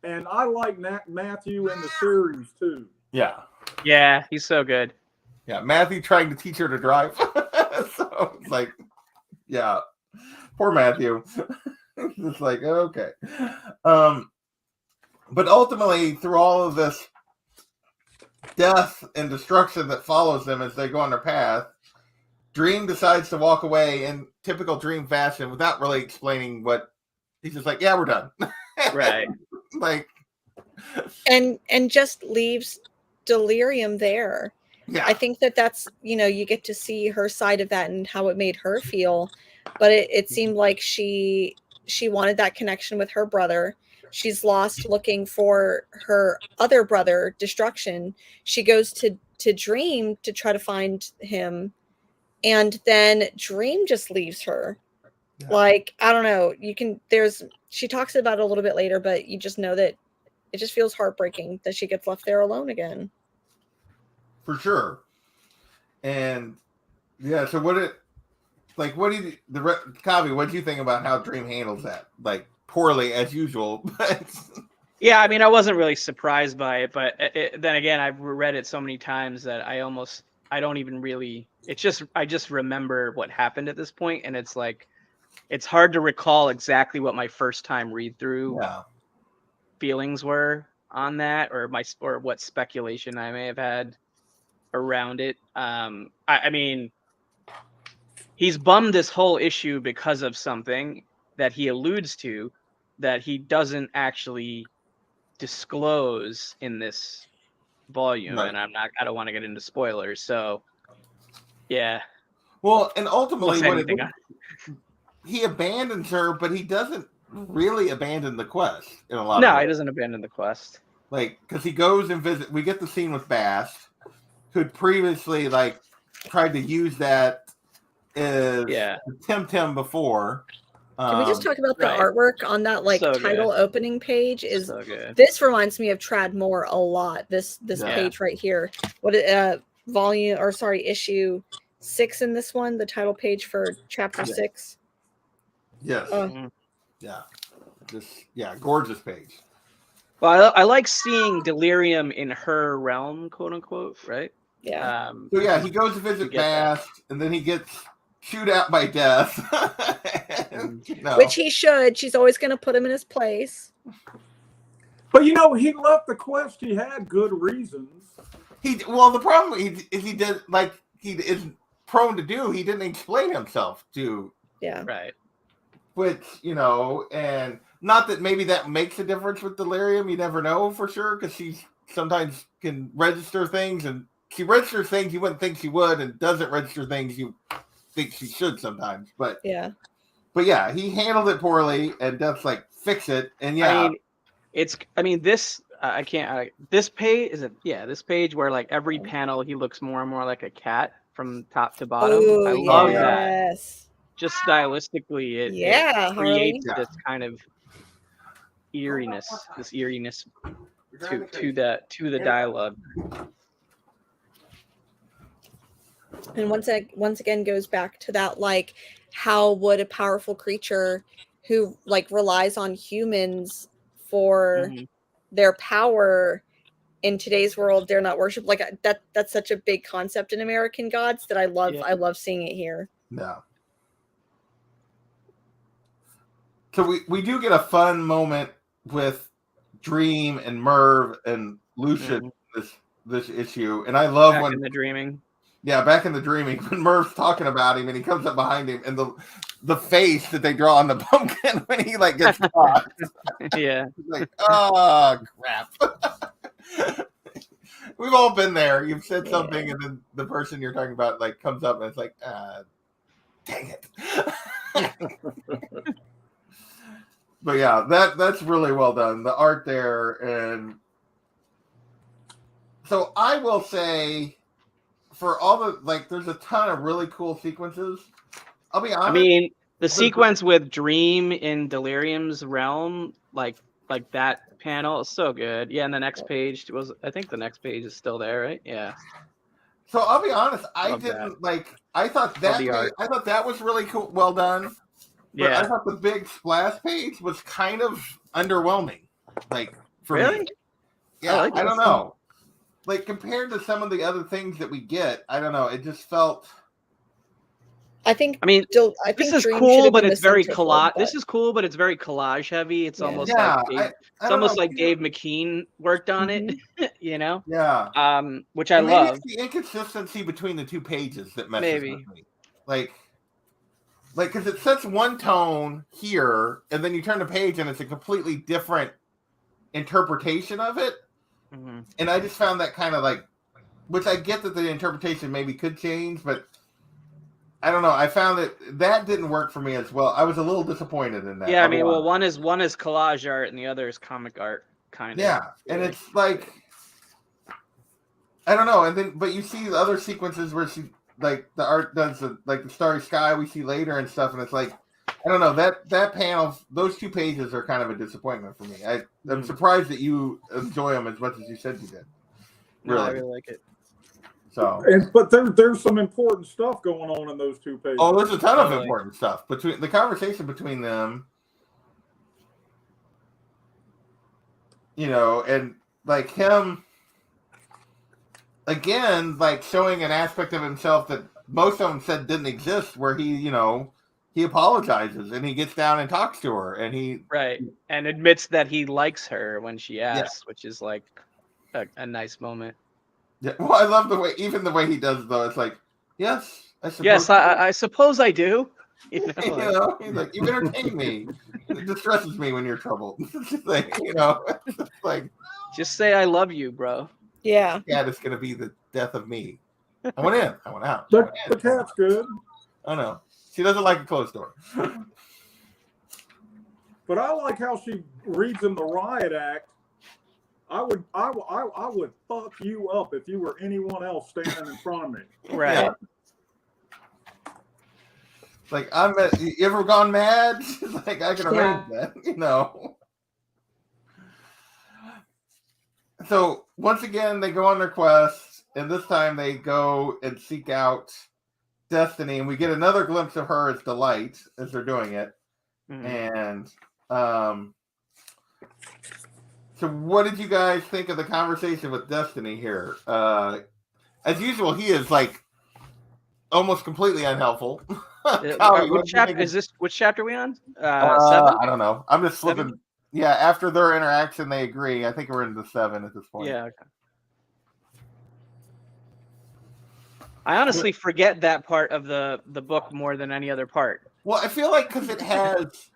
and I like Matthew in the series too. Yeah. Yeah, he's so good. Yeah, Matthew trying to teach her to drive. So it's like, yeah, poor Matthew. It's like, okay. But ultimately, through all of this death and destruction that follows them as they go on their path, Dream decides to walk away in typical Dream fashion without really explaining what. He's just like, yeah, we're done. Right. And just leaves Delirium there. Yeah. I think that's, you get to see her side of that and how it made her feel. But it seemed like she wanted that connection with her brother. she's lost looking for her other brother, Destruction. She goes to Dream to try to find him, and then Dream just leaves her. Yeah. Like, I don't know. She talks about it a little bit later, but you just know that it just feels heartbreaking that she gets left there alone again. For sure. And yeah, so what do you, Kavi, what do you think about how Dream handles that? Like, poorly as usual. But yeah, I mean, I wasn't really surprised by it, but then again, I've read it so many times that I don't even really, I just remember what happened at this point, and it's like, it's hard to recall exactly what my first time read through feelings were on that, or what speculation I may have had around it. I mean, he's bummed this whole issue because of something that he alludes to that he doesn't actually disclose in this volume, right. And I don't want to get into spoilers, so yeah. Well, and ultimately he abandons her, but he doesn't really abandon the quest in a lot of ways. No, he doesn't abandon the quest. Like, because he goes and we get the scene with Bass, who'd previously tried to use that to tempt him before. Can we just talk about the artwork on that title opening page? This reminds me of Trad Moore a lot. This page right here. Issue 6 in this one, the title page for chapter 6. Yes. Gorgeous page. Well, I like seeing Delirium in her realm, quote unquote, right? Yeah. He goes to visit Bass, and then he gets chewed out by death. Which he should. She's always going to put him in his place. But he left the quest. He had good reasons. The problem is he did he is prone to do. He didn't explain himself to. Yeah. Right. Which and not that maybe that makes a difference with Delirium. You never know for sure, because she sometimes can register things, and she registers things you wouldn't think she would, and doesn't register things you think she should sometimes. But he handled it poorly, and Death's like, fix it. And this page is this page where every panel he looks more and more like a cat from top to bottom. Ooh, I love that. Just stylistically, it creates this kind of eeriness, to the dialogue. And once again goes back to that, how would a powerful creature who relies on humans for their power in today's world, they're not worshipped. That's such a big concept in American Gods that I love. I love seeing it here. No. So we do get a fun moment with Dream and Merv and Lucian this issue, and I love back in the dreaming. Yeah, back in the dreaming, when Merv's talking about him and he comes up behind him, and the face that they draw on the pumpkin when he gets caught. Yeah. He's like, oh crap. We've all been there. You've said something, and then the person you're talking about comes up and it's like, dang it. But yeah, that's really well done. The art there, and so I will say, for all the there's a ton of really cool sequences. I'll be honest. I mean, the sequence with Dream in Delirium's realm, like that panel is so good. Yeah, and the next page I think the next page is still there, right? Yeah. So I'll be honest, I thought that was really cool, well done. But I thought the big splash page was kind of underwhelming. For me. Yeah, I don't know. Compared to some of the other things that we get, I don't know. It just felt. I think this is cool, but it's very collage. This is cool, but it's very collage heavy. It's almost like Dave McKean worked on it, Yeah. Which I love. It's the inconsistency between the two pages that messes with me. Because it sets one tone here, and then you turn the page, and it's a completely different interpretation of it. Mm-hmm. And I just found that kind of which I get that the interpretation maybe could change, but I don't know. I found that didn't work for me as well. I was a little disappointed in that. Yeah, I mean, well, one is collage art and the other is comic art, kind of. Yeah, really. And it's like, I don't know. And then, but you see the other sequences where she, like, the art does the starry sky we see later and stuff, and it's like, I don't know, that panel, those 2 pages are kind of a disappointment for me. I'm surprised that you enjoy them as much as you said you did. Really, no, I really like it. So, but there's some important stuff going on in those 2 pages. Oh, there's a ton of important stuff between the conversation between them. You know, and like him again, like showing an aspect of himself that most of them said didn't exist, where he, you know, he apologizes and he gets down and talks to her, and he and admits that he likes her when she asks, which is like a nice moment. Yeah, well, I love the way he does though. It's like, yes, I suppose. Yes, I suppose I do. You know, you know, he's like, you entertain me. It distresses me when you're troubled. Like, you know, it's like, just say I love you, bro. Yeah. Yeah, it's gonna be the death of me. I went in. I went out. The cat's good. I know. She doesn't like a closed door. But I like how she reads in the riot act. I would fuck you up if you were anyone else standing in front of me. Right. Yeah. Like, you ever gone mad? Like, I can arrange that, you know. So once again, they go on their quest, and this time they go and seek out Destiny, and we get another glimpse of her as Delight as they're doing it. And so what did you guys think of the conversation with Destiny here? As usual, he is like almost completely unhelpful. Which chapter are we on? 7? I don't know. I'm just flipping. 7? Yeah, after their interaction, they agree. I think we're into 7 at this point. Yeah. Okay. I honestly forget that part of the book more than any other part. Well, I feel like because it has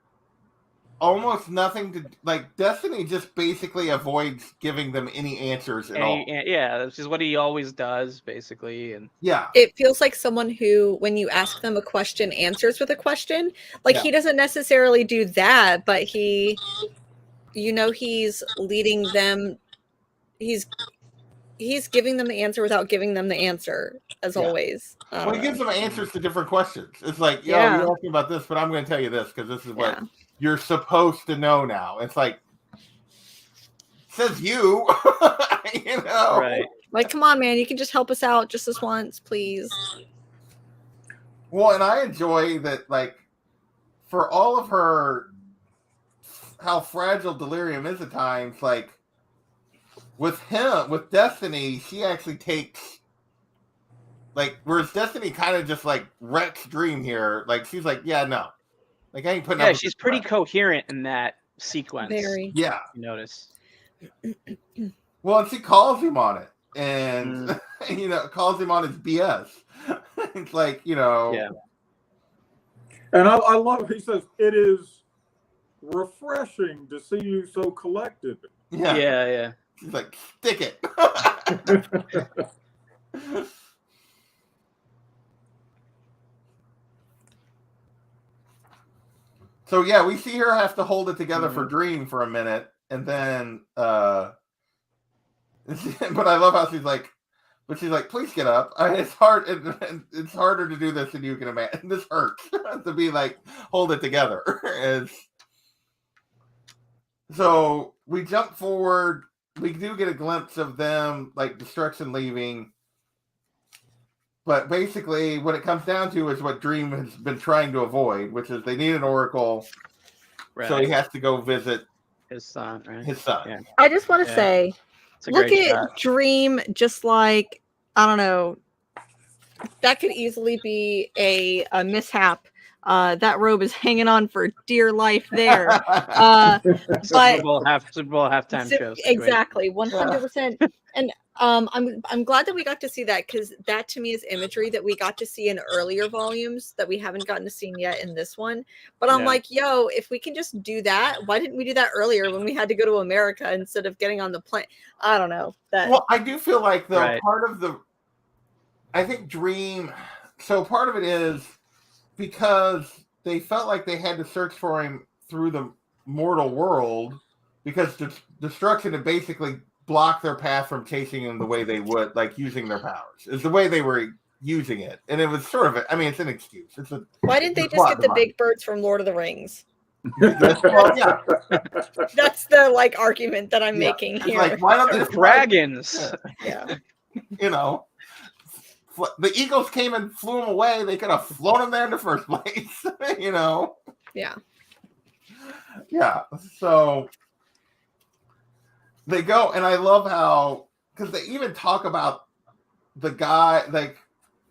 almost nothing to like. Destiny just basically avoids giving them any answers at all. Yeah, this is what he always does, basically. And yeah, it feels like someone who, when you ask them a question, answers with a question. Like he doesn't necessarily do that, but he, you know, he's leading them. He's giving them the answer without giving them the answer, as always. Well, he gives them answers to different questions. It's like, you're asking about this, but I'm going to tell you this because this is what you're supposed to know now. It's like, says you, you know. Right. Like, come on, man, you can just help us out just this once, please. Well, and I enjoy that, like, for all of her, how fragile Delirium is at times, like, with Destiny, she actually takes, like, whereas Destiny kind of just, like, wrecks Dream here. Like, she's like, yeah, no. Like, I ain't putting up with she's pretty coherent in that sequence. Very. Yeah. You notice. Well, and she calls him on it. And, you know, calls him on his BS. It's like, you know. Yeah. And I love, he says, it is refreshing to see you so collected. Yeah. Yeah. He's like, stick it. So yeah, we see her have to hold it together for Dream for a minute, and then but I love how she's like, please get up. It's hard. It's harder to do this than you can imagine. This hurts to be like, hold it together. So we jump forward. We do get a glimpse of them, like Destruction leaving. But basically, what it comes down to is what Dream has been trying to avoid, which is they need an oracle. Right. So he has to go visit his son, right? His son. Yeah. I just want to say, look at Dream just like, I don't know, that could easily be a mishap. That robe is hanging on for dear life there. Super Bowl halftime show. Exactly, 100%. And I'm glad that we got to see that, because that to me is imagery that we got to see in earlier volumes that we haven't gotten to see yet in this one. But I'm like, yo, if we can just do that, why didn't we do that earlier when we had to go to America instead of getting on the plane? I don't know. Well, I do feel like though part of I think Dream. So part of it is because they felt like they had to search for him through the mortal world because destruction had basically blocked their path from chasing him the way they would, like using their powers. Is the way they were using it, and it was sort of. I mean, it's an excuse. Why didn't they just get the big birds from Lord of the Rings? Well, yeah, that's the like argument that I'm making here. Like, why don't they dragons? Yeah. You know, the eagles came and flew them away. They could have flown them there in the first place. You know. Yeah. Yeah. So they go, and I love how, because they even talk about the guy, like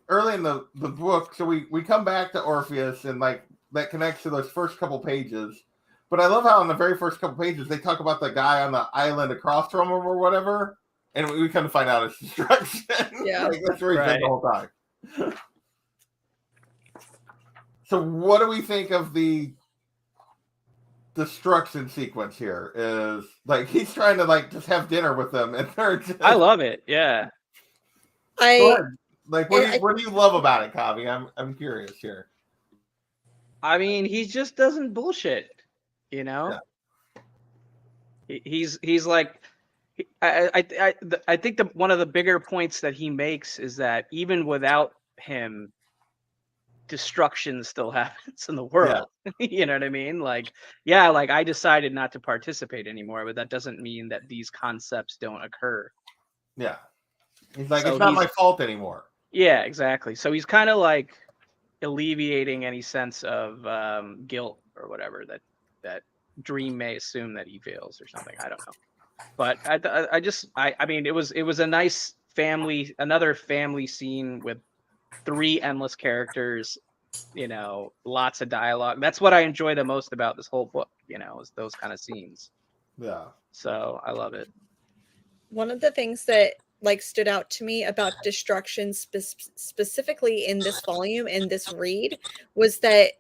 early in the book. So we come back to Orpheus, and like that connects to those first couple pages. But I love how in the very first couple pages they talk about the guy on the island across from him or whatever, and we come to find out it's destruction. Yeah, like, that's where he's been the whole time. So what do we think of the destruction sequence here? Is like he's trying to like just have dinner with them, and they're just... I love it. Yeah. What do you love about it, Kavi? I'm curious here. I mean, he just doesn't bullshit, you know. Yeah. He's like, I think one of the bigger points that he makes is that even without him, destruction still happens in the world. Yeah. You know what I mean? Like, yeah, like I decided not to participate anymore, but that doesn't mean that these concepts don't occur. Yeah. He's like, it's not my fault anymore. Yeah, exactly. So he's kind of like alleviating any sense of guilt or whatever that Dream may assume that he feels or something. I don't know. But I mean, it was a nice another family scene with 3 endless characters, you know, lots of dialogue. That's what I enjoy the most about this whole book, you know, is those kind of scenes. Yeah. So I love it. One of the things that like stood out to me about destruction specifically in this volume and this read was that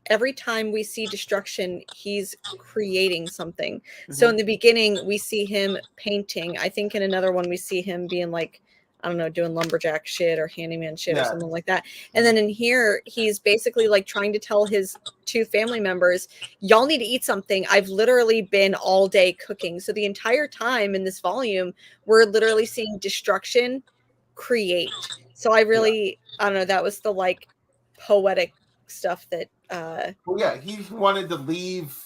every time we see destruction, he's creating something. Mm-hmm. So in the beginning, we see him painting. I think in another one, we see him being like, I don't know, doing lumberjack shit or handyman shit or something like that. And then in here, he's basically like trying to tell his 2 family members, y'all need to eat something. I've literally been all day cooking. So the entire time in this volume, we're literally seeing destruction create. So I really, I don't know, that was the like poetic stuff that well, yeah, he's wanted to leave.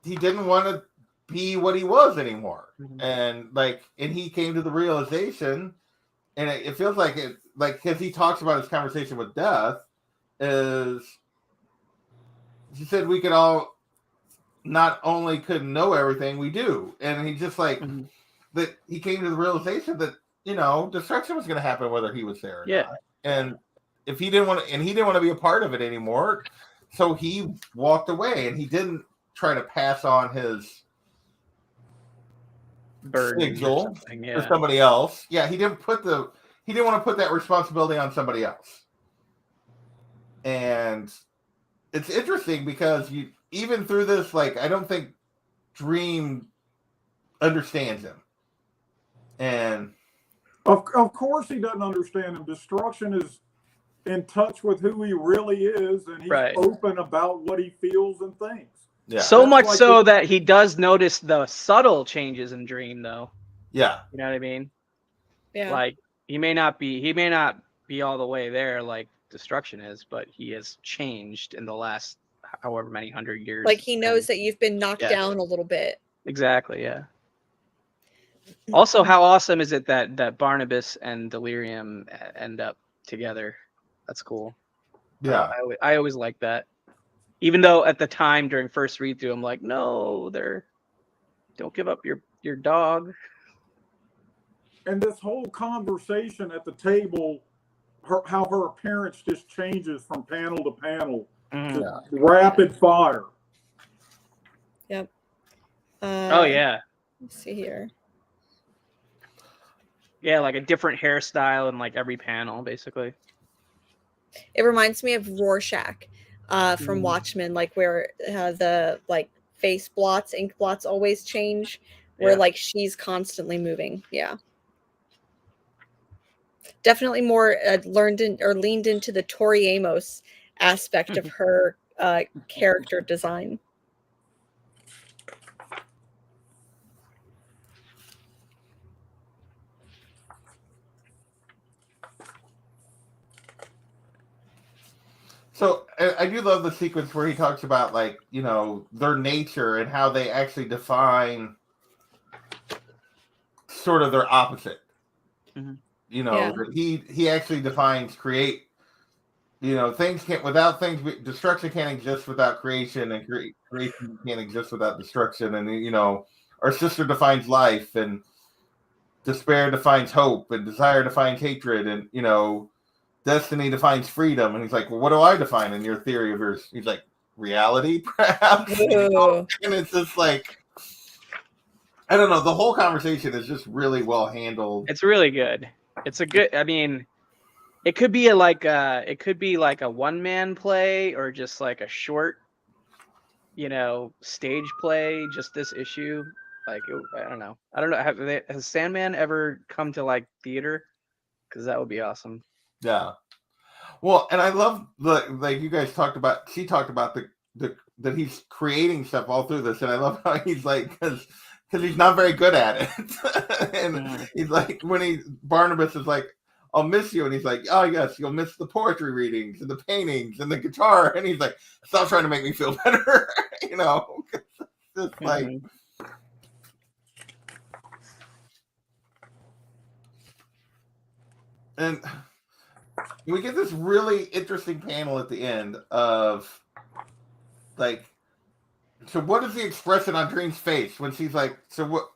He didn't want to be what he was anymore. Mm-hmm. And he came to the realization, and it feels like it, like, because he talks about his conversation with death, is he said we could all not only couldn't know everything, we do. And he just like that he came to the realization that, you know, destruction was going to happen whether he was there or not. And if he didn't want to be a part of it anymore, so he walked away, and he didn't try to pass on his sigil for somebody else. Yeah, he didn't want to put that responsibility on somebody else. And it's interesting because even through this, like, I don't think Dream understands him. And of course he doesn't understand him. Destruction is in touch with who he really is, and he's open about what he feels and thinks. Yeah. So much like so that he does notice the subtle changes in Dream, though. Yeah. You know what I mean? Yeah. Like he may not be all the way there like Destruction is, but he has changed in the last however many 100 years. Like he knows that you've been knocked down a little bit. Exactly. Yeah. Also, how awesome is it that Barnabas and Delirium end up together? That's cool. Yeah. I always like that. Even though at the time during first read through, I'm like, no, don't give up your dog. And this whole conversation at the table, how her appearance just changes from panel to panel, rapid fire. Yep. Oh yeah. Let's see here. Yeah, like a different hairstyle in like every panel, basically. It reminds me of Rorschach from Watchmen, like where the like face blots, ink blots always change, where like she's constantly moving. Yeah. Definitely more leaned into the Tori Amos aspect of her character design. So I do love the sequence where he talks about, like, you know, their nature and how they actually define sort of their opposite. Mm-hmm. You know, that he actually defines create. You know, things can't without things. Destruction can't exist without creation, and creation can't exist without destruction. And you know, our sister defines life, and despair defines hope, and desire defines hatred, and you know, destiny defines freedom. And he's like, well, what do I define in your theory of yours? He's like, reality, perhaps. You know? And it's just like, I don't know. The whole conversation is just really well handled. It's really good. It's a good. I mean, it could be like a one-man play or just like a short, you know, stage play. Just this issue. Like, I don't know. Has Sandman ever come to like theater? Because that would be awesome. Yeah. Well, and I love like you guys talked about. She talked about the that he's creating stuff all through this, and I love how he's like because he's not very good at it, and he's like when Barnabas is like, I'll miss you, and he's like, oh yes, you'll miss the poetry readings and the paintings and the guitar, and he's like, stop trying to make me feel better, you know, just like. And we get this really interesting panel at the end of like, so what is the expression on Dream's face when she's like, so what?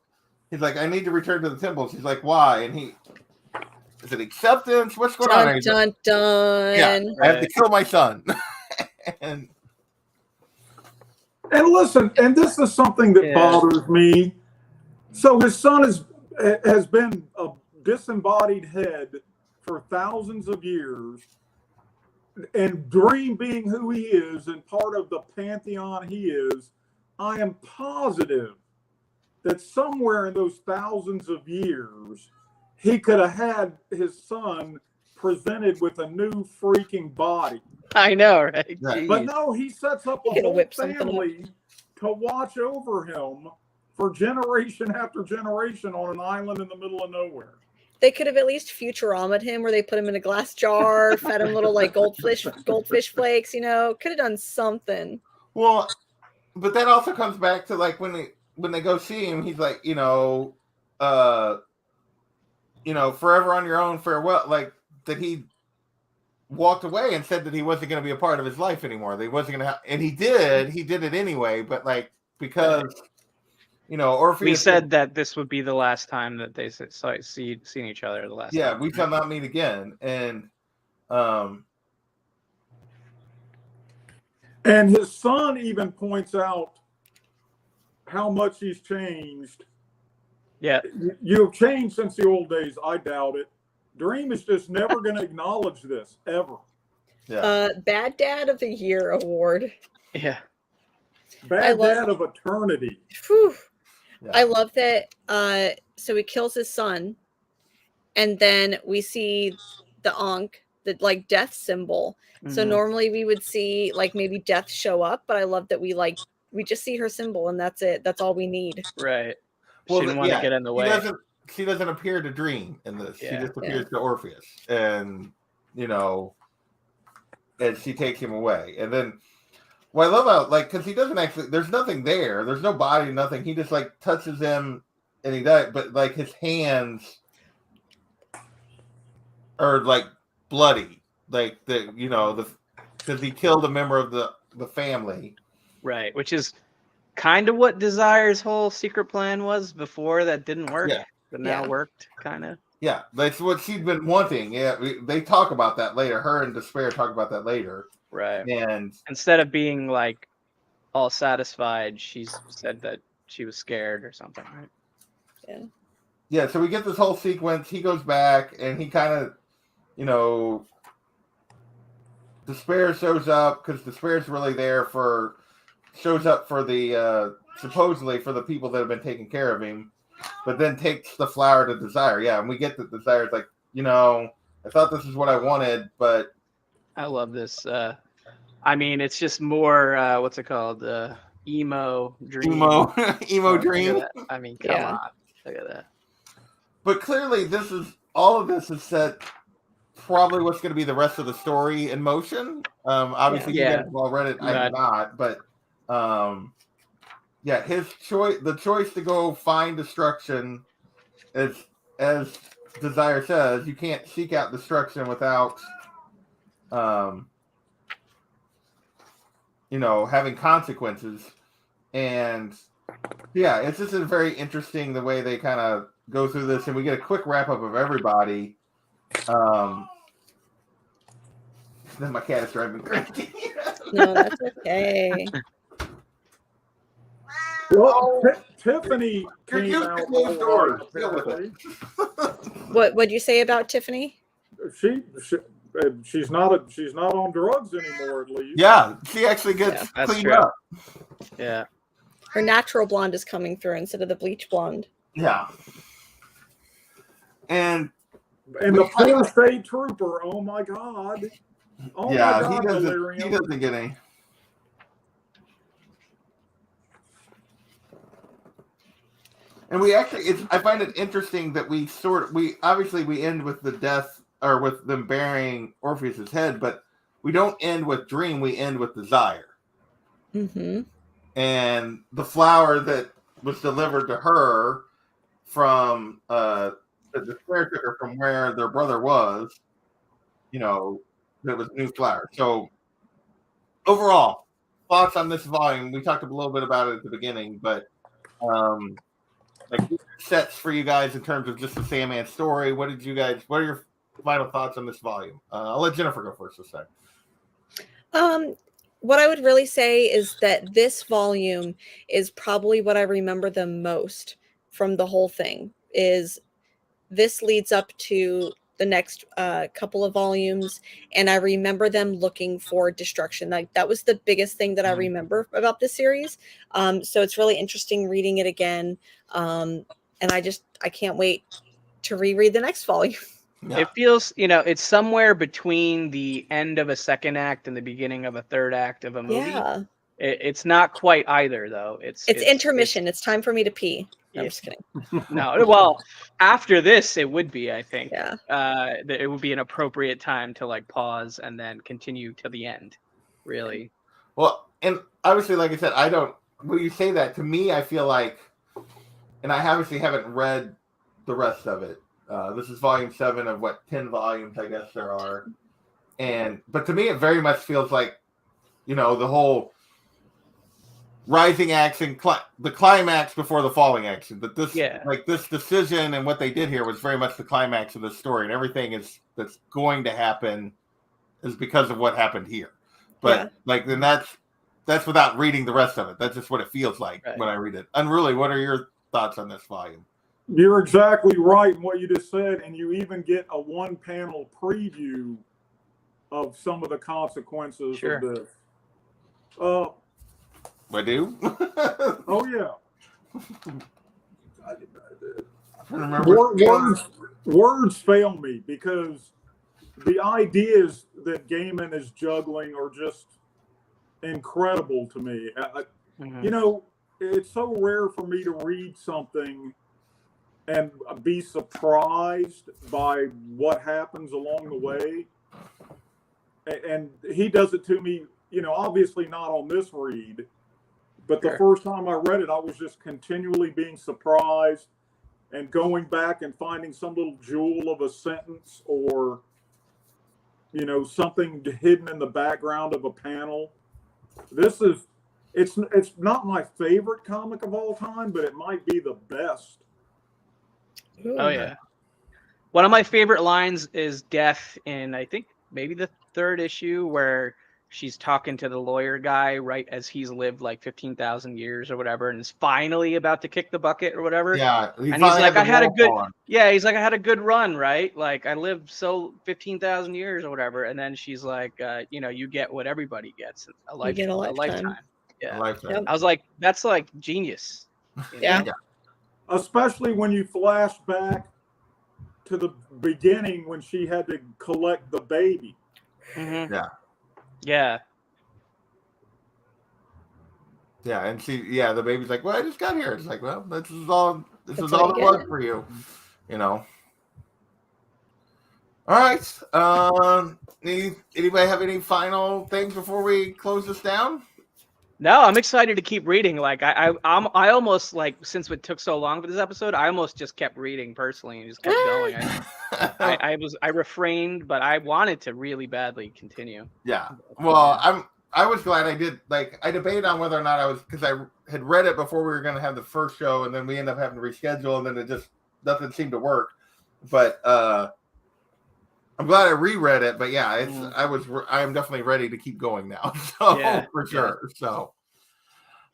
He's like, I need to return to the temple. She's like, why? And is it acceptance? What's going on? Dun, dun. Yeah, I have to kill my son. and listen, and this is something that bothers me. So his son has been a disembodied head for thousands of years, and Dream being who he is and part of the pantheon he is, I am positive that somewhere in those thousands of years, he could have had his son presented with a new freaking body. I know, right? Jeez. But no, he sets up a whole family to watch over him for generation after generation on an island in the middle of nowhere. They could have at least Futura'd him, where they put him in a glass jar, fed him little like goldfish flakes. You know, could have done something. Well, but that also comes back to like when they go see him, he's like, forever on your own, farewell. Like that he walked away and said that he wasn't going to be a part of his life anymore. That he wasn't going to, and he did it anyway. But like because. You know, Orpheus. We said that this would be the last time that they seen each other. The last. Yeah, time. We shall not meet again, and his son even points out how much he's changed. Yeah, you've changed since the old days. I doubt it. Dream is just never going to acknowledge this ever. Yeah. Bad Dad of the Year award. Yeah. Bad Dad of eternity. Whew. Yeah. I love that. So he kills his son, and then we see the Ankh, the like death symbol. Mm-hmm. So normally we would see like maybe death show up, but I love that we just see her symbol, and that's it. That's all we need. Right. Well, she didn't want to get in the way. She doesn't appear to Dream in this. Yeah. She just appears to Orpheus, and and she takes him away, and then. Well, I love how, like, because he doesn't actually, there's nothing there. There's no body, nothing. He just, like, touches him and he died. But, like, his hands are, like, bloody. Like, because he killed a member of the family. Right, which is kind of what Desire's whole secret plan was before that didn't work. Yeah. But now worked, kind of. Yeah, that's what she'd been wanting. Yeah, they talk about that later. Her and Despair talk about that later. Right. And instead of being like all satisfied, she said that she was scared or something, right? Yeah. Yeah, so we get this whole sequence. He goes back and he kind of, Despair shows up because Despair's really shows up for the, supposedly for the people that have been taking care of him, but then takes the flower to Desire. Yeah, and we get that Desire's like, I thought this is what I wanted, but. I love this I mean, it's just more what's it called? Emo dream. Emo dream. I mean, come on, look at that. But clearly, all of this is set. Probably what's going to be the rest of the story in motion. Obviously, you guys have all read it. I have not, but his choice, the choice to go find destruction, is as Desire says, you can't seek out destruction without, having consequences. And it's just a very interesting the way they kind of go through this, and we get a quick wrap up of everybody. Then my cat is driving me crazy. No, that's okay. Well, Tiffany came out. What'd you say about Tiffany? She's not on drugs anymore, at least. Yeah, she actually gets cleaned up. Yeah. Her natural blonde is coming through instead of the bleach blonde. Yeah. And the poor state trooper, oh my God. Oh my God, he doesn't get any. And I find it interesting that we end with the death, or with them burying Orpheus's head, but we don't end with Dream, we end with Desire. Mm-hmm. And the flower that was delivered to her from the square took her from where their brother was, that was new flower. So overall, thoughts on this volume? We talked a little bit about it at the beginning, but sets for you guys in terms of just the Sandman story. What are your final thoughts on this volume? I'll let Jennifer go first this time. What I would really say is that this volume is probably what I remember the most from the whole thing. Is this leads up to the next couple of volumes, and I remember them looking for destruction. That was the biggest thing that I remember about this series. So it's really interesting reading it again, and I can't wait to reread the next volume. Yeah. It feels, it's somewhere between the end of a second act and the beginning of a third act of a movie. Yeah. It's not quite either, though. It's intermission. It's time for me to pee. No, I'm just kidding. No, well, after this, it would be, I think. Yeah. It would be an appropriate time to pause and then continue to the end, really. Well, and obviously, like I said, when you say that, to me, I feel like, and I obviously haven't read the rest of it. This is volume 7 of 10 volumes, I guess there are. But to me, it very much feels like, the whole rising action, the climax before the falling action. That this decision and what they did here was very much the climax of the story, and everything that's going to happen is because of what happened here. But then that's without reading the rest of it. That's just what it feels like when I read it. Unruly, what are your thoughts on this volume? You're exactly right in what you just said, and you even get a one-panel preview of some of the consequences of this. I do? Oh, yeah. I remember words fail me, because the ideas that Gaiman is juggling are just incredible to me. It's so rare for me to read something and be surprised by what happens along the way. And he does it to me, obviously not on this read, but the first time I read it, I was just continually being surprised and going back and finding some little jewel of a sentence, or, something hidden in the background of a panel. It's not my favorite comic of all time, but it might be the best. Oh, yeah. One of my favorite lines is Death in, I think, maybe the 3rd issue, where she's talking to the lawyer guy right as he's lived 15,000 years or whatever, and is finally about to kick the bucket or whatever. Yeah. And he's like, I had a good run, right? I lived 15,000 years or whatever. And then she's like, you get what everybody gets, a lifetime. Yeah. A lifetime. I was like, that's genius. Yeah. Especially when you flash back to the beginning when she had to collect the baby. Mm-hmm. Yeah. Yeah. Yeah, and the baby's like, well, I just got here. It's like, well, this is all there was for you, you know. All right. Anybody have any final things before we close this down? No, I'm excited to keep reading. Like I almost like, since it took so long for this episode, I almost just kept reading personally and just kept going. I refrained, but I wanted to really badly continue. Yeah. Well, I was glad I did. Like, I debated on whether or not I was, because I had read it before we were going to have the first show, and then we ended up having to reschedule, and then nothing seemed to work. But I'm glad I reread it. But yeah, I am definitely ready to keep going now. So for sure. Yeah. So.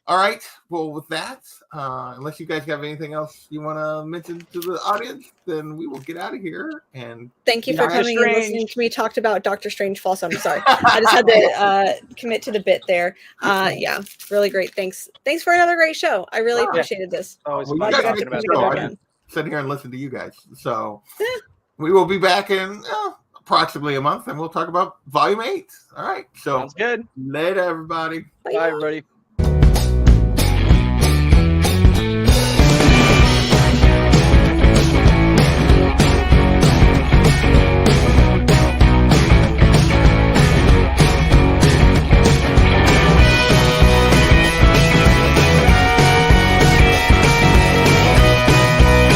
All right. Well, with that, unless you guys have anything else you want to mention to the audience, then we will get out of here. And thank you for coming and listening to me talk about Doctor Strange False. I'm sorry. I just had to commit to the bit there. Yeah, really great. Thanks for another great show. I really appreciated this. You guys talking about I sit here and listen to you guys. So we will be back in approximately a month, and we'll talk about Volume 8. All right. So sounds good. Later, everybody. Bye everybody.